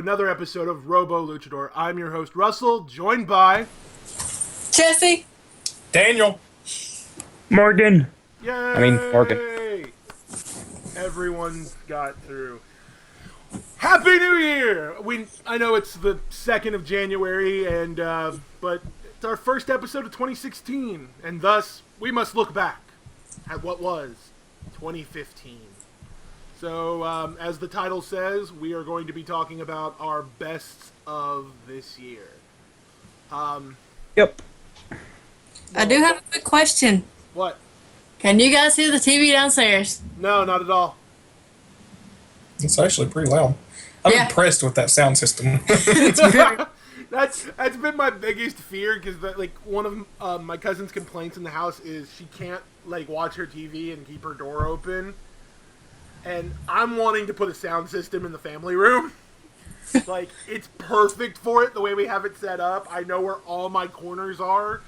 another episode of Robo Luchador. I'm your host, Russell, joined by... Chessie. Daniel. Morgan. Yay! Morgan. Everyone got through. Happy New Year! I know it's the 2nd of January, but it's our first episode of 2016, and thus, we must look back at what was 2015. So, as the title says, we are going to be talking about our bests of this year. Yep. I do have a quick question. What? Can you guys hear the TV downstairs? No, not at all. It's actually pretty loud. I'm impressed with that sound system. That's been my biggest fear, because one of my cousin's complaints in the house is she can't watch her TV and keep her door open, and I'm wanting to put a sound system in the family room. It's perfect for it the way we have it set up. I know where all my corners are.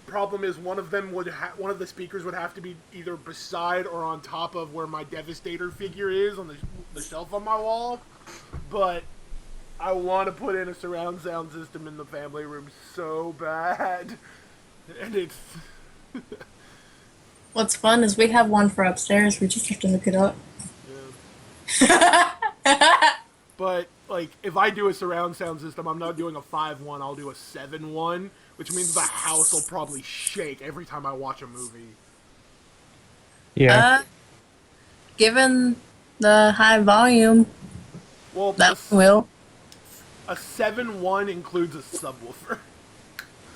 Problem is, one of the speakers would have to be either beside or on top of where my Devastator figure is on the shelf on my wall. But I want to put in a surround sound system in the family room so bad, and it's. What's fun is we have one for upstairs. We just have to hook it up. Yeah. But if I do a surround sound system, I'm not doing a 5.1. I'll do a 7.1. Which means the house will probably shake every time I watch a movie. Yeah. Given the high volume, Well, that will. A 7.1 includes a subwoofer.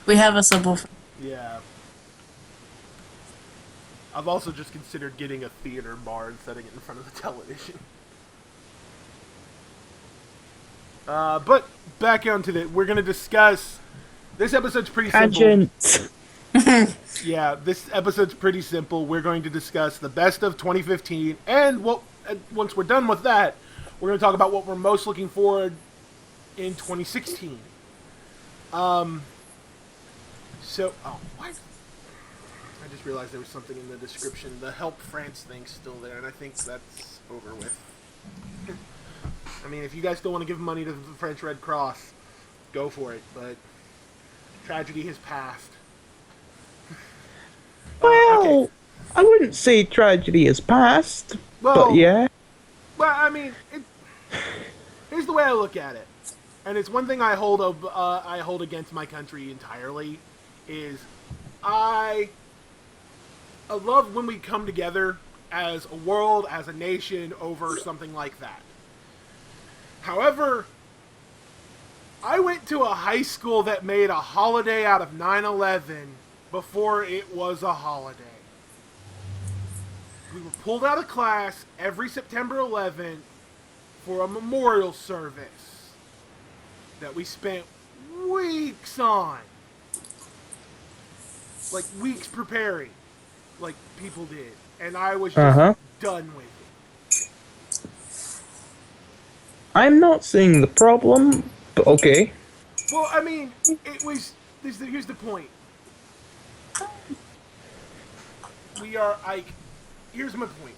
We have a subwoofer. Yeah. I've also just considered getting a theater bar and setting it in front of the television. But back onto it, we're going to discuss... This episode's pretty simple. Yeah, this episode's pretty simple. We're going to discuss the best of 2015, and once we're done with that, we're going to talk about what we're most looking forward in 2016. What? I just realized there was something in the description. The Help France thing's still there, and I think that's over with. I mean, if you guys still want to give money to the French Red Cross, go for it, but... Tragedy has passed. Well, okay. I wouldn't say tragedy has passed, but yeah. Well, I mean, here's the way I look at it, and it's one thing I hold against my country entirely, is I love when we come together as a world, as a nation, over something like that. However, I went to a high school that made a holiday out of 9/11 before it was a holiday. We were pulled out of class every September 11th for a memorial service that we spent weeks on. Weeks preparing, like people did. And I was just done with it. I'm not seeing the problem. Okay. Well, I mean, it was... Here's the point. We are, Here's my point.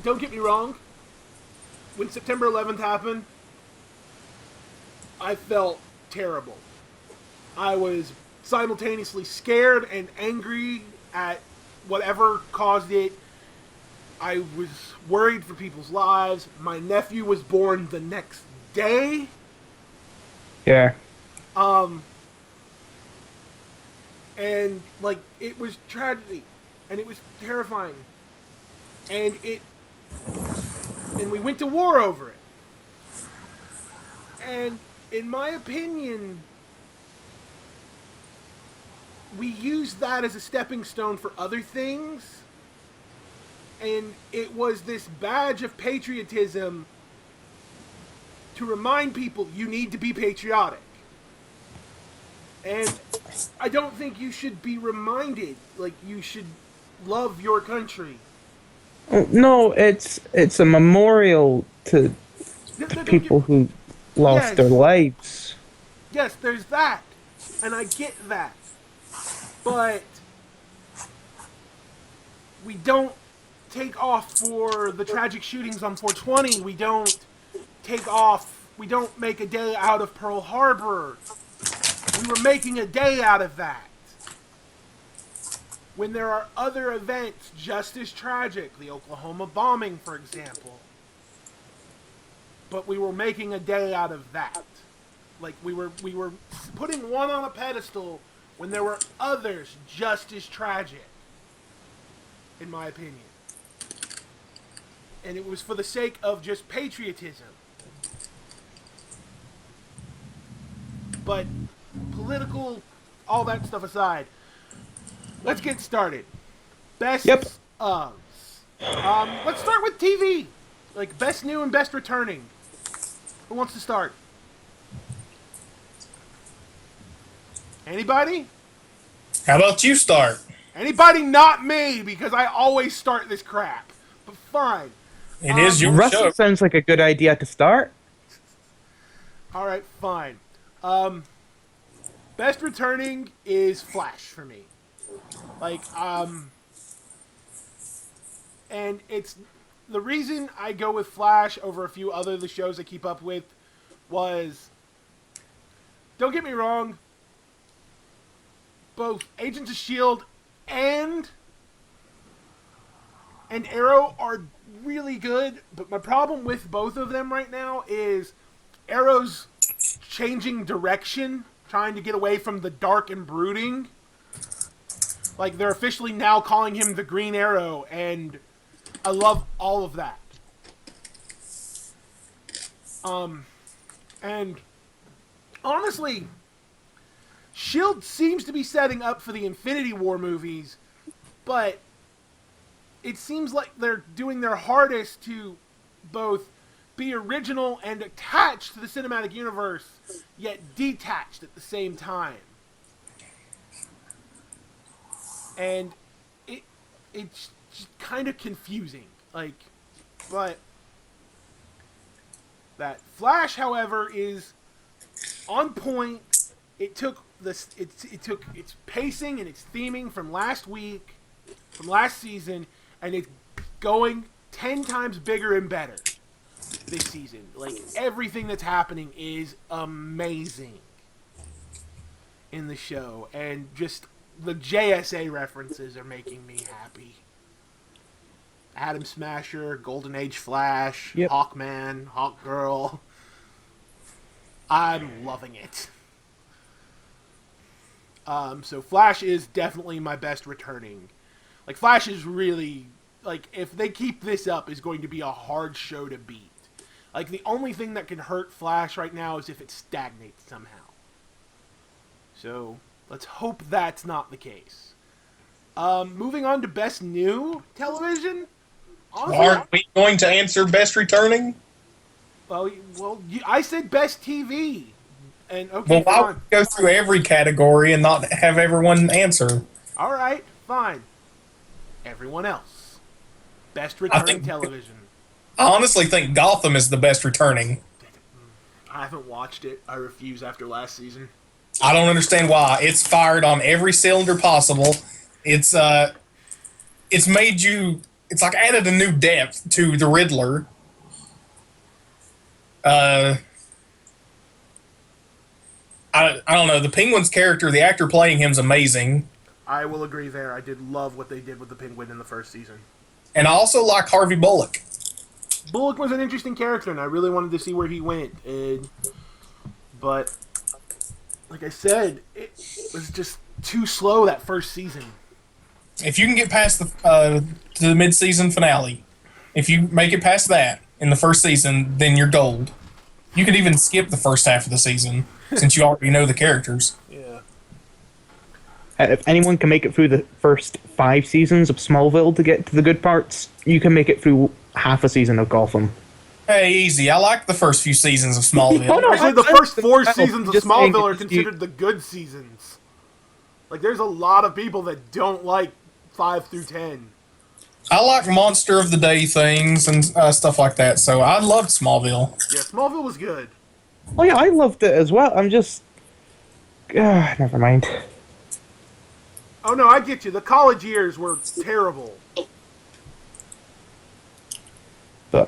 Don't get me wrong. When September 11th happened, I felt terrible. I was simultaneously scared and angry at whatever caused it. I was worried for people's lives. My nephew was born the next day. Yeah. And, it was tragedy. And it was terrifying. And we went to war over it. And, in my opinion, we used that as a stepping stone for other things. And it was this badge of patriotism to remind people you need to be patriotic. And I don't think you should be reminded, you should love your country. No, it's a memorial to people who lost their lives. Yes, there's that. And I get that. But We don't take off for the tragic shootings on 420. We don't take off. We don't make a day out of Pearl Harbor. We were making a day out of that. When there are other events just as tragic, the Oklahoma bombing, for example. But we were making a day out of that. Like, we were putting one on a pedestal when there were others just as tragic, in my opinion. And it was for the sake of just patriotism. But political, all that stuff aside, let's get started. Best ofs. Let's start with TV. Like, best new and best returning. Who wants to start? Anybody? How about you start? Anybody not me, because I always start this crap. But fine. It is your Russell show. sounds like a good idea to start. Alright, fine. Best returning is Flash for me. Like, and it's the reason I go with Flash over a few other of the shows I keep up with was, don't get me wrong, both Agents of S.H.I.E.L.D. and Arrow are really good, but my problem with both of them right now is Arrow's changing direction, trying to get away from the dark and brooding. Like, they're officially now calling him the Green Arrow, and I love all of that. And honestly, S.H.I.E.L.D. seems to be setting up for the Infinity War movies, but it seems like they're doing their hardest to both be original and attached to the cinematic universe, yet detached at the same time. And it's just kind of confusing. Like, but that Flash, however, is on point. It took this. It took its pacing and its theming from last week, from last season, and it's going 10 times bigger and better this season. Like, everything that's happening is amazing in the show, and just the JSA references are making me happy. Atom Smasher, Golden Age Flash, Yep. Hawkman, Hawkgirl. I'm loving it. So Flash is definitely my best returning. Like, Flash is really, like, if they keep this up, is going to be a hard show to beat. Like, the only thing that can hurt Flash right now is if it stagnates somehow. So, let's hope that's not the case. Moving on to best new television. Honestly, Aren't we going to answer best returning? well, I said best TV. And, okay, Well, why fine. would we go through every category and not have everyone answer? Alright, fine. Everyone else. Best returning television. I honestly think Gotham is the best returning. I haven't watched it. I refuse after last season. I don't understand why. It's fired on every cylinder possible. It's made you. It's like added a new depth to the Riddler. I don't know. The Penguin's character, the actor playing him, is amazing. I will agree there. I did love what they did with the Penguin in the first season. And I also like Harvey Bullock. Bullock was an interesting character, and I really wanted to see where he went. But, like I said, it was just too slow that first season. If you can get past the mid-season finale, if you make it past that in the first season, then you're gold. You could even skip the first half of the season since you already know the characters. Yeah. If anyone can make it through the first 5 seasons of Smallville to get to the good parts, you can make it through half a season of Gotham. Hey, easy. I like the first few seasons of Smallville. Oh, no, Actually, the first 4 seasons of just saying Smallville are it's- considered the good seasons. Like, there's a lot of people that don't like 5 through 10. I like Monster of the Day things and stuff like that, so I loved Smallville. Yeah, Smallville was good. Oh yeah, I loved it as well. I'm just... never mind. Oh no, I get you. The college years were terrible. But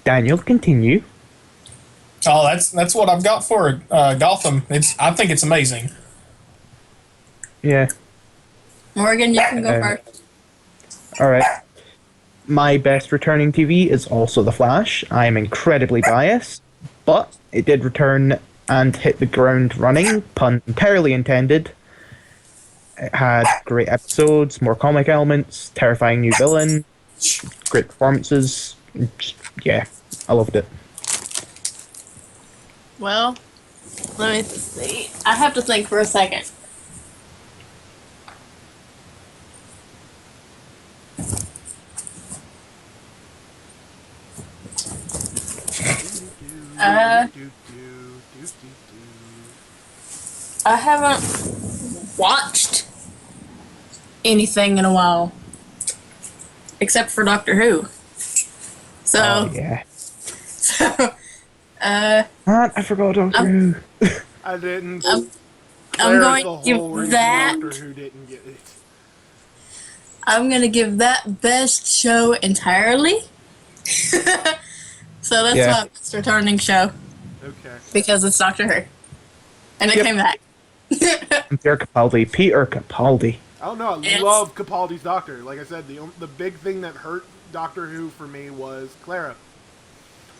Daniel, continue. Oh, that's what I've got for Gotham. I think it's amazing. Yeah. Morgan, you can go Um, first. All right. My best returning TV is also The Flash. I am incredibly biased, but it did return and hit the ground running, pun entirely intended. It had great episodes, more comic elements, terrifying new villain, great performances. Yeah, I loved it. Well, let me see. I have to think for a second. I haven't watched anything in a while, except for Doctor Who. So, Oh yeah. so Man, I forgot Doctor Who. I didn't. I'm Claire's going the to give whole reason that. Doctor Who didn't get it. I'm gonna give that best show entirely. So that's Yeah. my best returning show Okay. because it's Doctor Who, and it Yep. came back. Peter Capaldi. Peter Capaldi. I don't know. I Yes. love Capaldi's Doctor. Like I said, the big thing that hurt Doctor Who for me was Clara.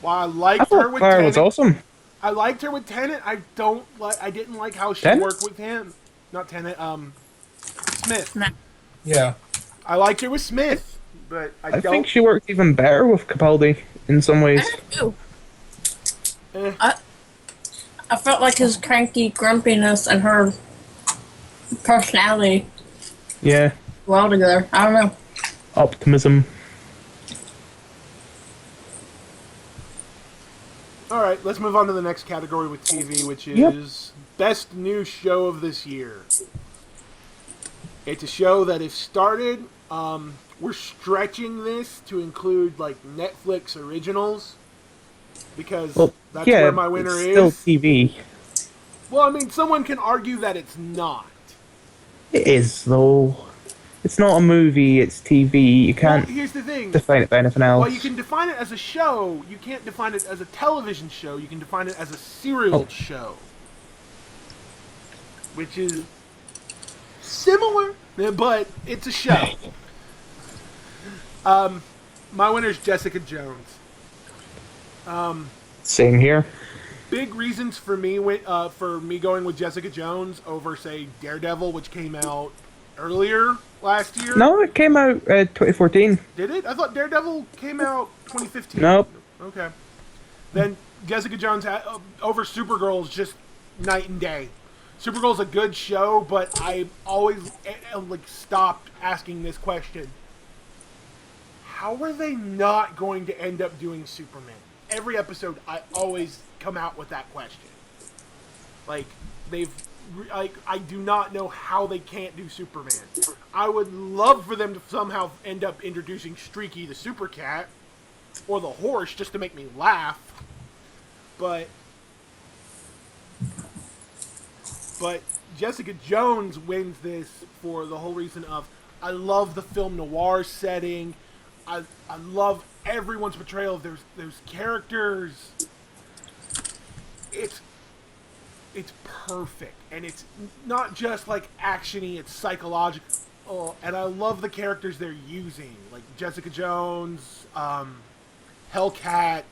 While I I liked her thought with Clara Tennant, was awesome. I liked her with Tennant. I didn't like how she Tennant? worked with him. Not Tennant. Smith. No. Yeah. I liked her with Smith, but I I don't. think she worked even better with Capaldi in some ways. I do. Eh. I felt like his cranky grumpiness and her personality Yeah. well together. I don't know. Optimism. All right, let's move on to the next category with TV, which is Yep. Best New Show of this year. It's a show that is started. We're stretching this to include like Netflix originals because Well, that's yeah, where my winner it's still is. TV. Well, I mean, someone can argue that it's not. It is though. It's not a movie. It's TV. You Well, can't here's the thing. define it by anything else. While you can define it as a show, you can't define it as a television show. You can define it as a serial Oh. show. Which is similar, but it's a show. My winner's Jessica Jones. Same here. Big reasons for me going with Jessica Jones over, say, Daredevil, which came out earlier last year. No, it came out 2014. Did it? I thought Daredevil came out 2015. Nope. Okay. Then Jessica Jones over Supergirl is just night and day. Supergirl's a good show, but I always stopped asking this question. How are they not going to end up doing Superman? Every episode, I always come out with that question. I do not know how they can't do Superman. I would love for them to somehow end up introducing Streaky the Super Cat or the Horse just to make me laugh. But Jessica Jones wins this for the whole reason of I love the film noir setting. I love everyone's portrayal of those characters. It's perfect, and it's not just like actiony; it's psychological, and I love the characters they're using, like Jessica Jones, Hellcat,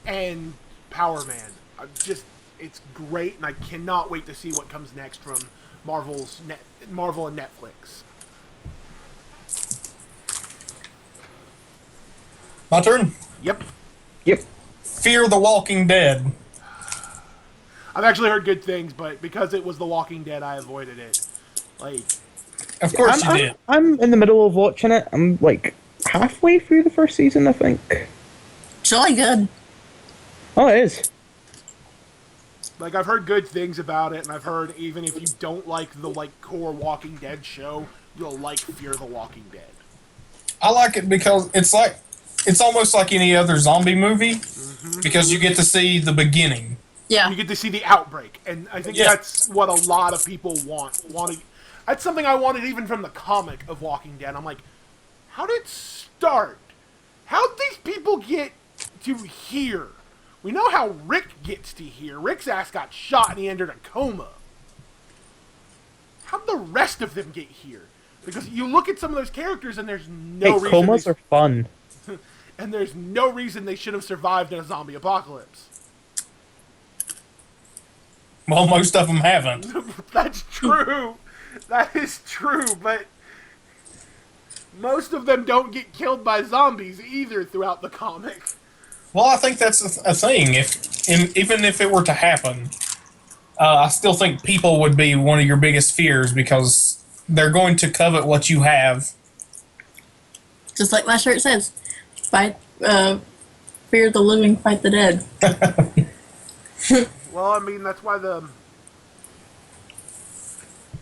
and Power Man. It's great, and I cannot wait to see what comes next from Marvel and Netflix. My turn. Yep. Yep. Fear the Walking Dead. I've actually heard good things, but because it was The Walking Dead, I avoided it. Of course you did. I'm in the middle of watching it. I'm like halfway through the first season, I think. It's really good. Oh, it is. I've heard good things about it, and I've heard even if you don't like the core Walking Dead show, you'll like Fear the Walking Dead. I like it because it's almost like any other zombie movie because you get to see the beginning. Yeah. You get to see the outbreak, and I think that's what a lot of people want. That's something I wanted even from the comic of Walking Dead. I'm like, how did it start? How'd these people get to here? We know how Rick gets to here. Rick's ass got shot and he entered a coma. How'd the rest of them get here? Because you look at some of those characters and there's no reason. Comas are fun. And there's no reason they should have survived in a zombie apocalypse. Well, most of them haven't. That's true. That is true, but most of them don't get killed by zombies either throughout the comic. Well, I think that's a thing. Even if it were to happen, I still think people would be one of your biggest fears because they're going to covet what you have. Just like my shirt says, fight, fear the living, fight the dead. Well, I mean, that's why the...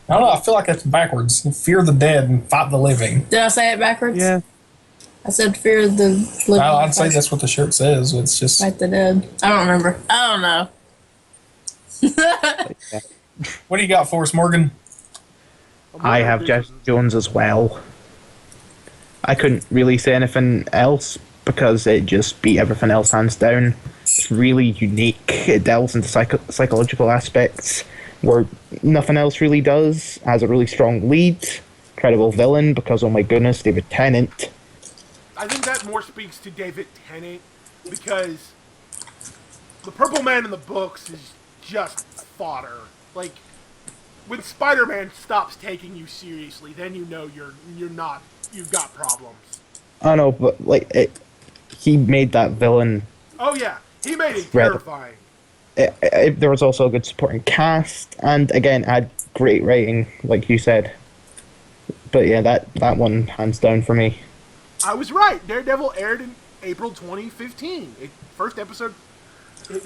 I don't know, I feel like that's backwards. Fear the dead and fight the living. Did I say it backwards? Yeah. I said fear the living. Oh, I'd say that's what the shirt says. It's just... Fight the dead. I don't remember. I don't know. What do you got for us, Morgan? I have Jessica Jones as well. I couldn't really say anything else because it just beat everything else hands down. It's really unique. It delves into psychological aspects where nothing else really does. Has a really strong lead, credible villain because, oh my goodness, David Tennant. I think that more speaks to David Tennant because the Purple Man in the books is just fodder. Like, when Spider-Man stops taking you seriously, then you know you're not, you've got problems. I know, but like he made that villain. Oh yeah, he made it terrifying. There was also a good supporting cast, and again, had great writing, like you said. But yeah, that one hands down for me. I was right. Daredevil aired in April 2015. First episode.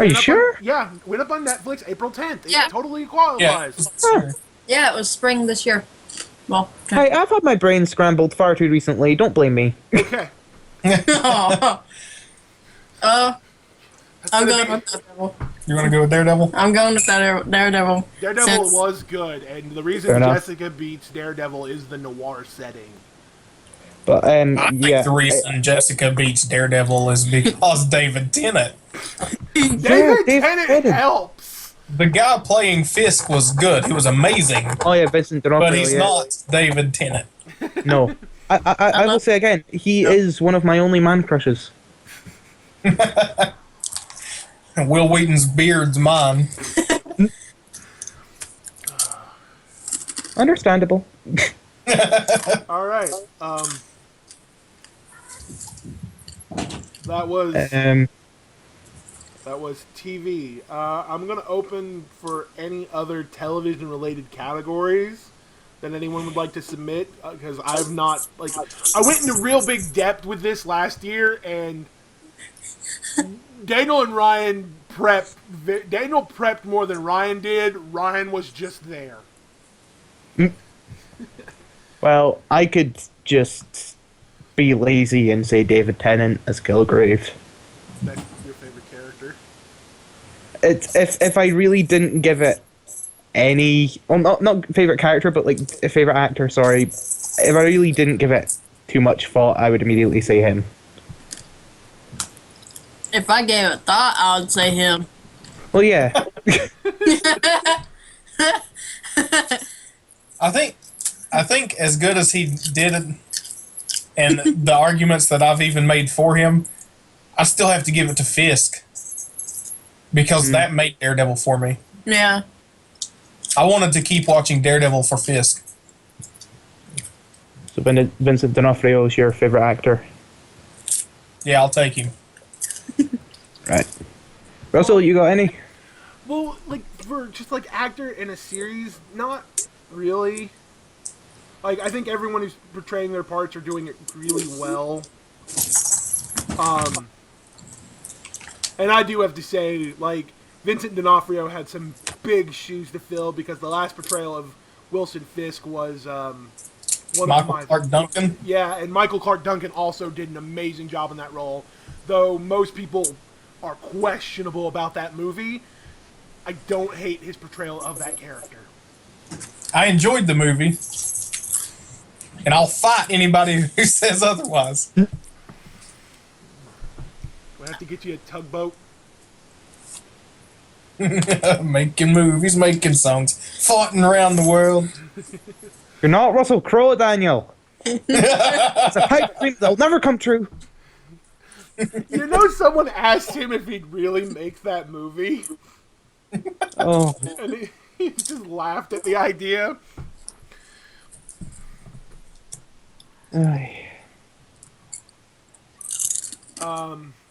Are you sure? Yeah, went up on Netflix April 10th. It Yeah. totally qualifies. Yeah. Yeah, it was spring this year. Well, Hey, I've had my brain scrambled far too recently. Don't blame me. Okay. oh. I'm gonna going be- with Daredevil. You want to go with Daredevil? I'm going with Daredevil. Daredevil Since- was good, and the reason Fair enough. Jessica beats Daredevil is the noir setting. But I think yeah, the reason Jessica beats Daredevil is because David Tennant. David David Tennant Tennant. helps. The guy playing Fisk was good. He was amazing. oh yeah, Vincent D'Onofrio. But he's yeah. not David Tennant. No, I will say again, he is one of my only man crushes. Will Wheaton's beard's mine. Understandable. All right. That was TV. I'm gonna open for any other television-related categories that anyone would like to submit because I've not I went into real big depth with this last year and Daniel and Ryan prepped. Daniel prepped more than Ryan did. Ryan was just there. Well, I could just be lazy and say David Tennant as Kilgrave. That's your favorite character. It's if I really didn't give it any, well, not favorite character, but like a favorite actor. Sorry, if I really didn't give it too much thought, I would immediately say him. If I gave it thought, I would say him. Well, yeah. I think as good as he did it, and the arguments that I've even made for him, I still have to give it to Fisk because that made Daredevil for me. Yeah. I wanted to keep watching Daredevil for Fisk. So Vincent D'Onofrio is your favorite actor, Yeah, I'll take him. right? Russell, you got any? Well, like for just like actor in a series, not really. Like I think everyone who's portraying their parts are doing it really well. And I do have to say, like Vincent D'Onofrio had some big shoes to fill because the last portrayal of Wilson Fisk was one Michael of my Clark Duncan. Yeah, and Michael Clark Duncan also did an amazing job in that role. Though most people are questionable about that movie, I don't hate his portrayal of that character. I enjoyed the movie, and I'll fight anybody who says otherwise. We'll have to get you a tugboat. Making movies, making songs, farting around the world. You're not Russell Crowe, Daniel. It's a pipe dream that'll never come true. You know, someone asked him if he'd really make that movie, Oh, and he just laughed at the idea. ay.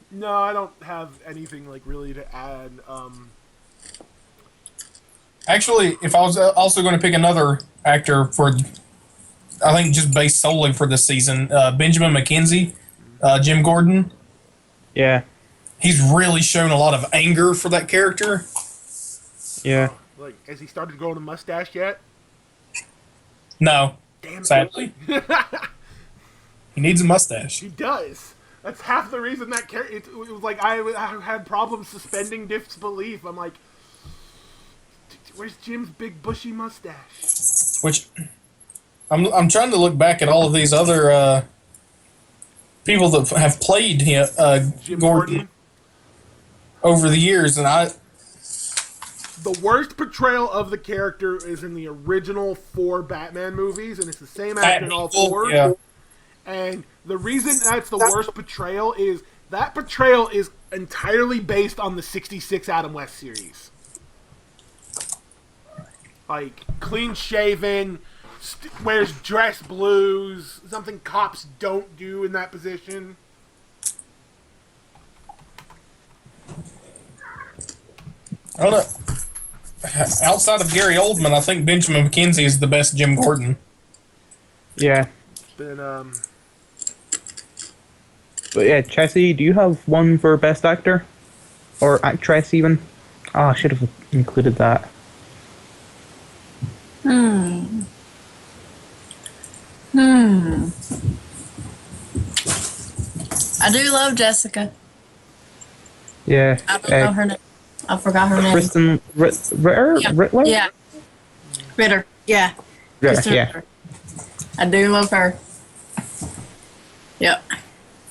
No, I don't have anything like really to add. Actually, if I was also going to pick another actor for, I think just based solely for this season, Benjamin McKenzie, Jim Gordon. Yeah, He's really shown a lot of anger for that character. yeah. Like, has he started growing a mustache yet? No, Damn it. sadly, he needs a mustache. He does. That's half the reason that character. It was like I had problems suspending disbelief. I'm like, where's Jim's big bushy mustache? Which I'm trying to look back at all of these other people that have played him, Jim Gordon over the years, and The worst portrayal of the character is in the original 4 Batman movies, and it's the same actor in all 4. Yeah. And the reason that's the worst portrayal is that portrayal is entirely based on the 66 Adam West series. Like, clean shaven, wears dress blues, something cops don't do in that position. I don't know. Outside of Gary Oldman, I think Benjamin McKenzie is the best Jim Gordon. Yeah. Then, But yeah, Chessie, do you have one for best actor? Or actress, even? Oh, I should have included that. I do love Jessica. Yeah. I don't know her name. I forgot her name. Kristen Ritter? Yeah. Rittler? Yeah. Ritter. Yeah. Yeah, Kristen yeah. Ritter. I do love her. Yep.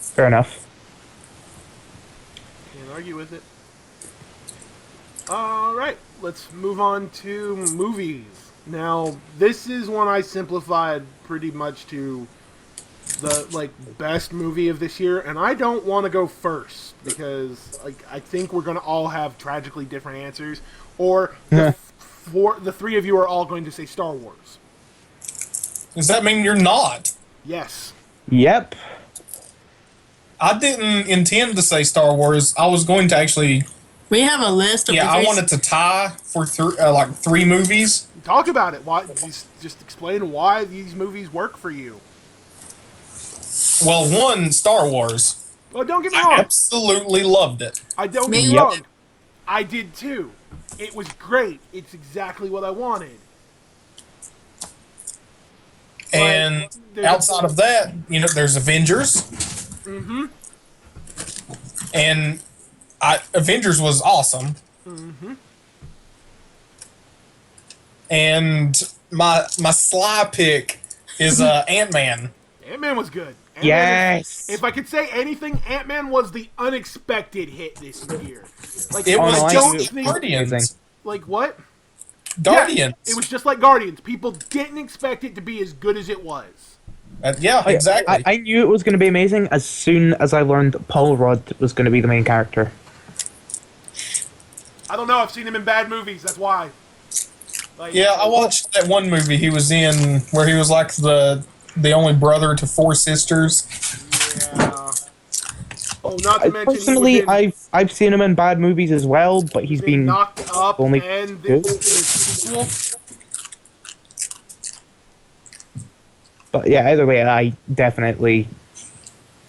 Fair enough. can't argue with it. Alright, let's move on to movies. Now, this is one I simplified pretty much to the best movie of this year, and I don't want to go first because I think we're going to all have tragically different answers, or the 3 of you are all going to say Star Wars. Does that mean you're not? Yes. Yep. I didn't intend to say Star Wars. I was going to actually. We have a list of Yeah, I wanted to tie for 3 movies. Talk about it. Why? Just explain why these movies work for you. Well, one, Star Wars. Well, don't get me I wrong. absolutely loved it. I don't get Me me Yep. wrong. I did too. It was great. It's exactly what I wanted. And there's- outside of that, there's Avengers. Mm-hmm. And Avengers was awesome. Mm-hmm. And my sly pick is Ant-Man. Ant-Man was good. Ant-Man Yes. if I could say anything, Ant-Man was the unexpected hit this year. Like, It Oh, was no, I just knew it was Guardians. amazing. like what? Guardians. Yeah, it was just like Guardians. People didn't expect it to be as good as it was. Yeah, exactly. I knew it was going to be amazing as soon as I learned that Paul Rudd was going to be the main character. I don't know. I've seen him in bad movies. That's why. Like, Yeah, I watched that one movie he was in where he was like the only brother to 4 sisters. Yeah. Oh, not to mention Personally, he was in I've seen him in bad movies as well, but he's been Knocked Up only and good. the sequel. But yeah, either way, I definitely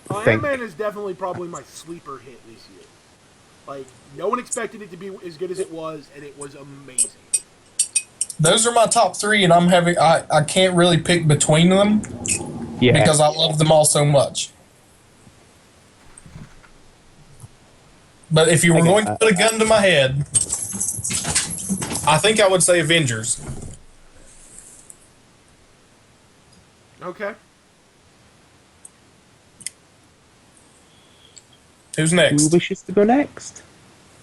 think. Ant-Man is definitely probably my sleeper hit this year. Like, no one expected it to be as good as it was, and it was amazing. Those are my top 3, and I can't really pick between them Yeah. because I love them all so much. But if you were I get going to that. put a gun to my head, I think I would say Avengers. Okay. Who's Who next? wishes to go next?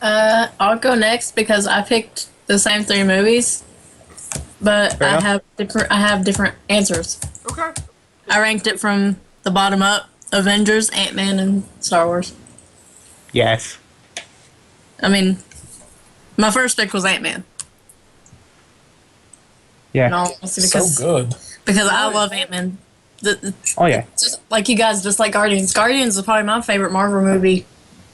I'll go next because I picked the same three movies, but Fair enough. I have different answers. Okay. I ranked it from the bottom up: Avengers, Ant-Man, and Star Wars. Yes. I mean, my first pick was Ant-Man. Yeah. In all honesty, because Good. I love Ant-Man. Oh yeah. Just like you guys, just like Guardians. Guardians is probably my favorite Marvel movie.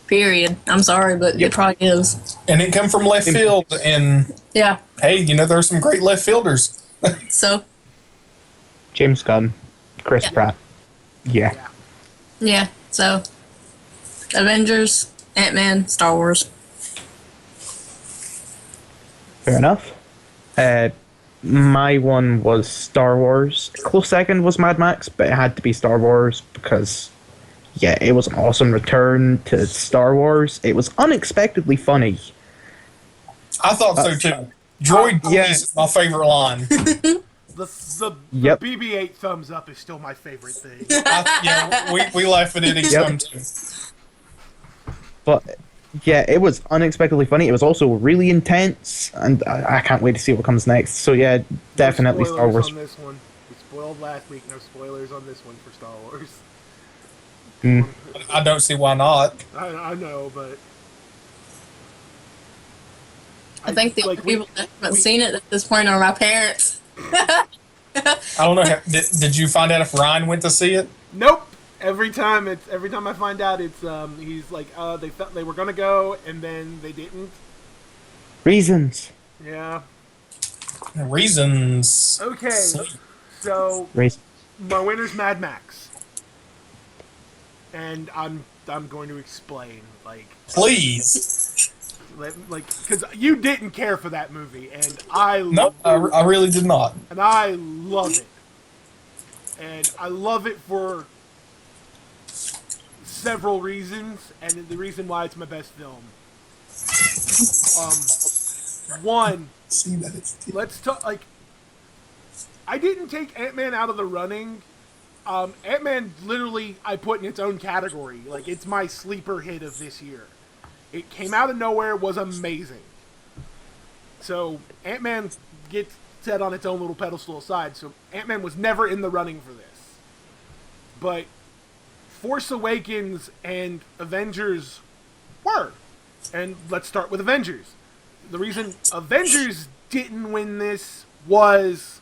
Period. I'm sorry, but it probably is. And it come from left field, and Yeah. hey, there's some great left fielders. So James Gunn, Chris Pratt. Yeah. yeah. So Avengers, Ant-Man, Star Wars. Fair enough. My one was Star Wars. Close second was Mad Max, but it had to be Star Wars because, yeah, it was an awesome return to Star Wars. It was unexpectedly funny. I thought so too. Droid yeah. please is my favorite line. The Yep. BB-8 thumbs up is still my favorite thing. We laugh at it each Yep. time too. But, yeah, it was unexpectedly funny. It was also really intense, and I can't wait to see what comes next. So, yeah, definitely No Star spoilers Wars. on this one. We spoiled last week. No spoilers on this one for Star Wars. Mm. I don't see why not. I know, but I think the only like, people that haven't seen it at this point are my parents. I don't know. Did you find out if Ryan went to see it? Nope. Every time I find out, it's he's like, they thought they were gonna go and then they didn't. Reasons. Yeah. Reasons. Okay. Sleep. So Reasons. my winner's Mad Max, and I'm going to explain Please. because you didn't care for that movie, and No, I really did not. and I love it, and I love it for several reasons, and the reason why it's my best film. One, See that it's let's talk. I didn't take Ant-Man out of the running. Ant-Man literally I put in its own category. It's my sleeper hit of this year. It came out of nowhere, was amazing. So Ant-Man gets set on its own little pedestal aside. So Ant-Man was never in the running for this. But Force Awakens and Avengers were. And let's start with Avengers. The reason Avengers didn't win this was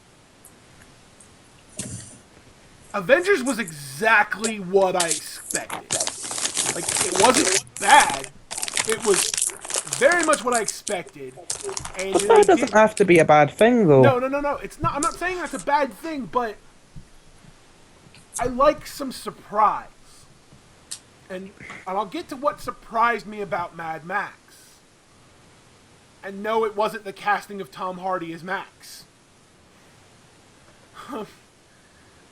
Avengers was exactly what I expected. It wasn't bad. It was very much what I expected. And But that doesn't have to be a bad thing, though. No. It's not. I'm not saying that's a bad thing, but I like some surprise. And I'll get to what surprised me about Mad Max. And no, it wasn't the casting of Tom Hardy as Max.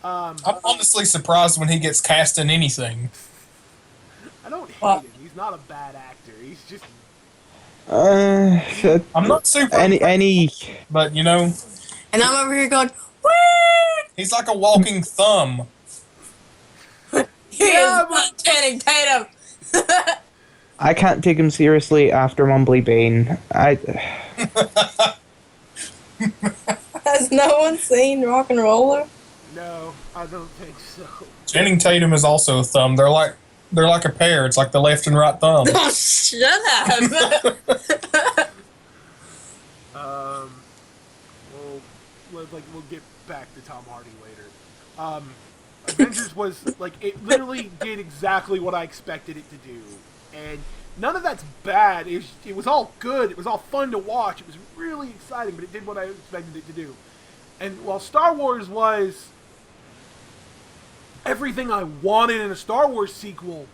I'm honestly surprised when he gets cast in anything. I don't hate him. He's not a bad actor. He's just I'm not super, any. but And I'm over here going, woo! he's like a walking thumb. He is not Channing Tatum. I can't take him seriously after Mumbly Bane. Has no one seen Rock and Roller? no. I don't think so. Channing Tatum is also a thumb. They're like a pair. It's like the left and right thumb. Oh, shut up. We'll get back to Tom Hardy later. Avengers was it literally did exactly what I expected it to do, and none of that's bad. It was all good. It was all fun to watch. It was really exciting, but it did what I expected it to do. And while Star Wars was everything I wanted in a Star Wars sequel,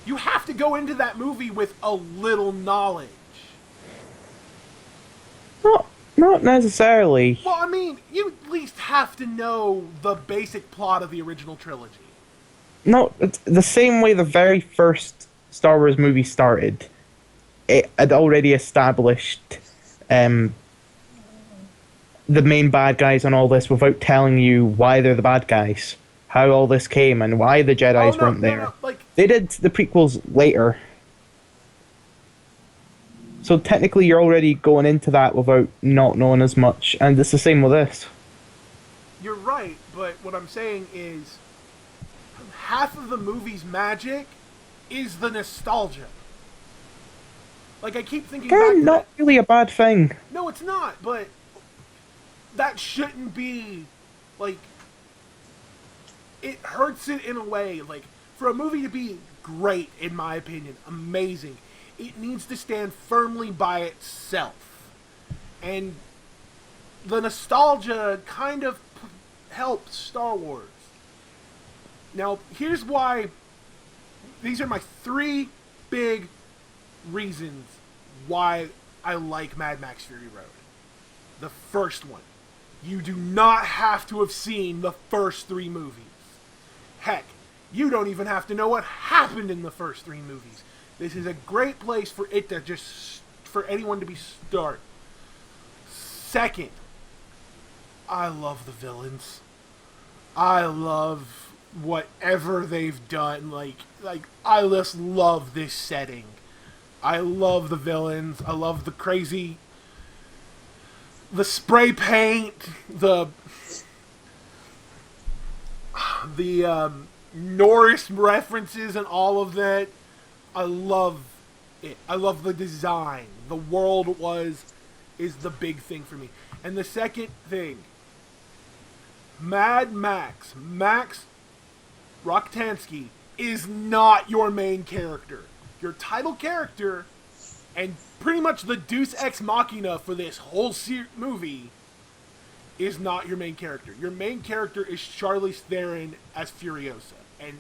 you have to go into that movie with a little knowledge. Not necessarily. Well, I mean, you at least have to know the basic plot of the original trilogy. No, it's the same way the very first Star Wars movie started. It had already established the main bad guys and all this without telling you why they're the bad guys, how all this came, and why the Jedi's weren't there. No. They did the prequels later. So technically you're already going into that without not knowing as much, and it's the same with this. You're right, but what I'm saying is half of the movie's magic is the nostalgia. Like, I keep thinking back Again, to not that. really a bad thing. No, it's not, but that shouldn't be, like, it hurts it in a way. Like, for a movie to be great, in my opinion, amazing, it needs to stand firmly by itself. And the nostalgia kind of helps Star Wars. Now, here's why. These are my 3 big reasons why I like Mad Max Fury Road. The first one, you do not have to have seen the first 3 movies. Heck, you don't even have to know what happened in the first 3 movies. This is a great place for it to just, for anyone to be start. Second, I love the villains. I love whatever they've done. Like I just love this setting. I love the villains. I love the crazy, the spray paint, the Norse references and all of that. I love it. I love the design. The world is the big thing for me. And the second thing, Mad Max, Max Roktansky is not your main character. Your title character, and pretty much the Deus Ex Machina for this whole movie, is not your main character. Your main character is Charlize Theron as Furiosa, and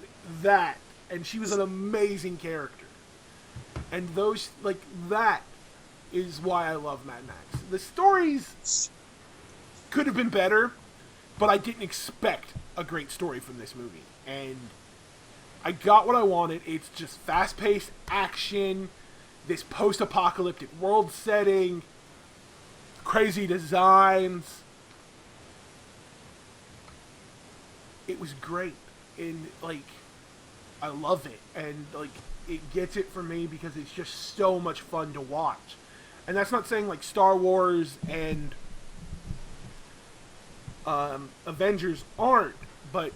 she was an amazing character. And that is why I love Mad Max. The stories could have been better, but I didn't expect a great story from this movie. And I got what I wanted. It's just fast-paced action, this post-apocalyptic world setting, crazy designs. It was great. And, I love it. And, it gets it for me because it's just so much fun to watch. And that's not saying, Star Wars and Avengers aren't, but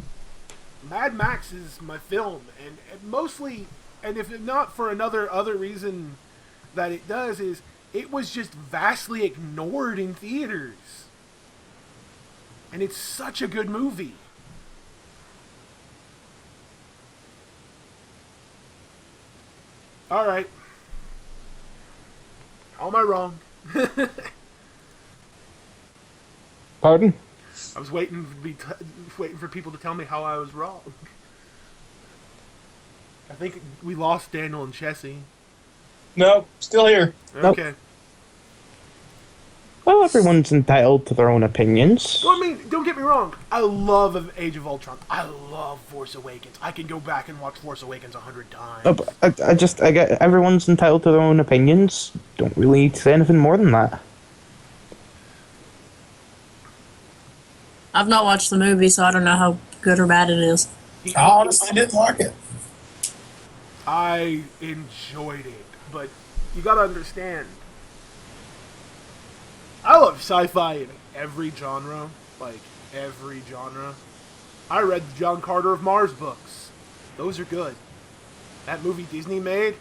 Mad Max is my film, and mostly, and if not for other reason that it does, is it was just vastly ignored in theaters. And it's such a good movie. Alright. How am I wrong? Pardon? I was waiting for people to tell me how I was wrong. I think we lost Daniel and Chessie. No, still here. Okay. Well, everyone's entitled to their own opinions. Well, I mean, don't get me wrong. I love Age of Ultron. I love Force Awakens. I can go back and watch Force Awakens 100 times. I get everyone's entitled to their own opinions. Don't really say anything more than that. I've not watched the movie, so I don't know how good or bad it is. I honestly didn't like it. I enjoyed it, but you gotta understand, I love sci-fi in every genre, every genre. I read the John Carter of Mars books. Those are good. That movie Disney made,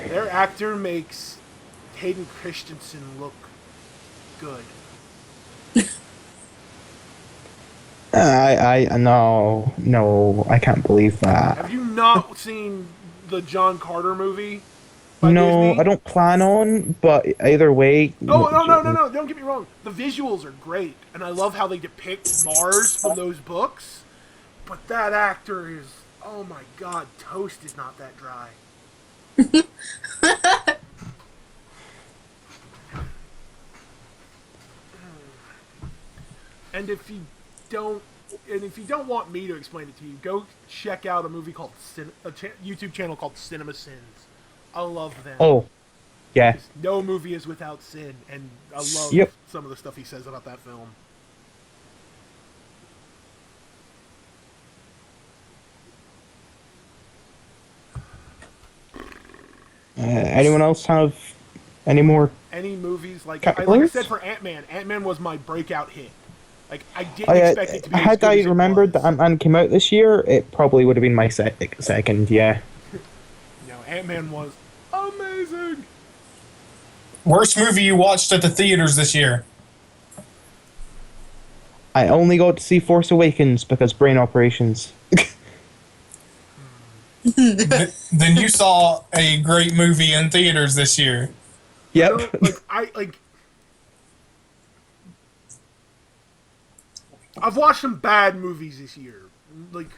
their actor makes Hayden Christensen look good. No, I can't believe that. Have you not seen the John Carter movie? By No, Disney? I don't plan on, but either way... No, don't get me wrong. The visuals are great, and I love how they depict Mars from those books. But that actor is, oh my god, toast is not that dry. And if you don't want me to explain it to you, go check out a movie called YouTube channel called Cinema Sins. I love them. Oh, yeah. No movie is without sin, and I love some of the stuff he says about that film. Anyone else have any more? Any movies like I Categories? said for Ant-Man. Ant-Man was my breakout hit. Like I didn't Oh, yeah, expect it to be as had good I as it remembered was. that Ant-Man came out this year, it probably would have been my second. Yeah. Ant-Man was amazing. Worst movie you watched at the theaters this year? I only got to see Force Awakens because brain operations. Then you saw a great movie in theaters this year. I Yep. don't like I like. I've watched some bad movies this year. Like,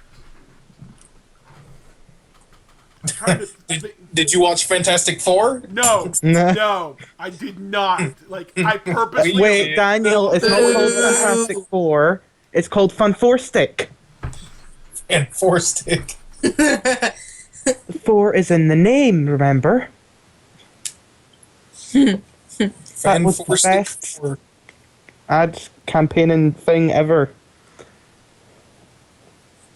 I'm trying to Did you watch Fantastic Four? No, Nah. no, I did not. Like, I purposely. Wait, Daniel, it's not called Fantastic Four. It's called Fun Four Stick. And Four Stick. Four is in the name, remember? That was the best ad campaigning thing ever.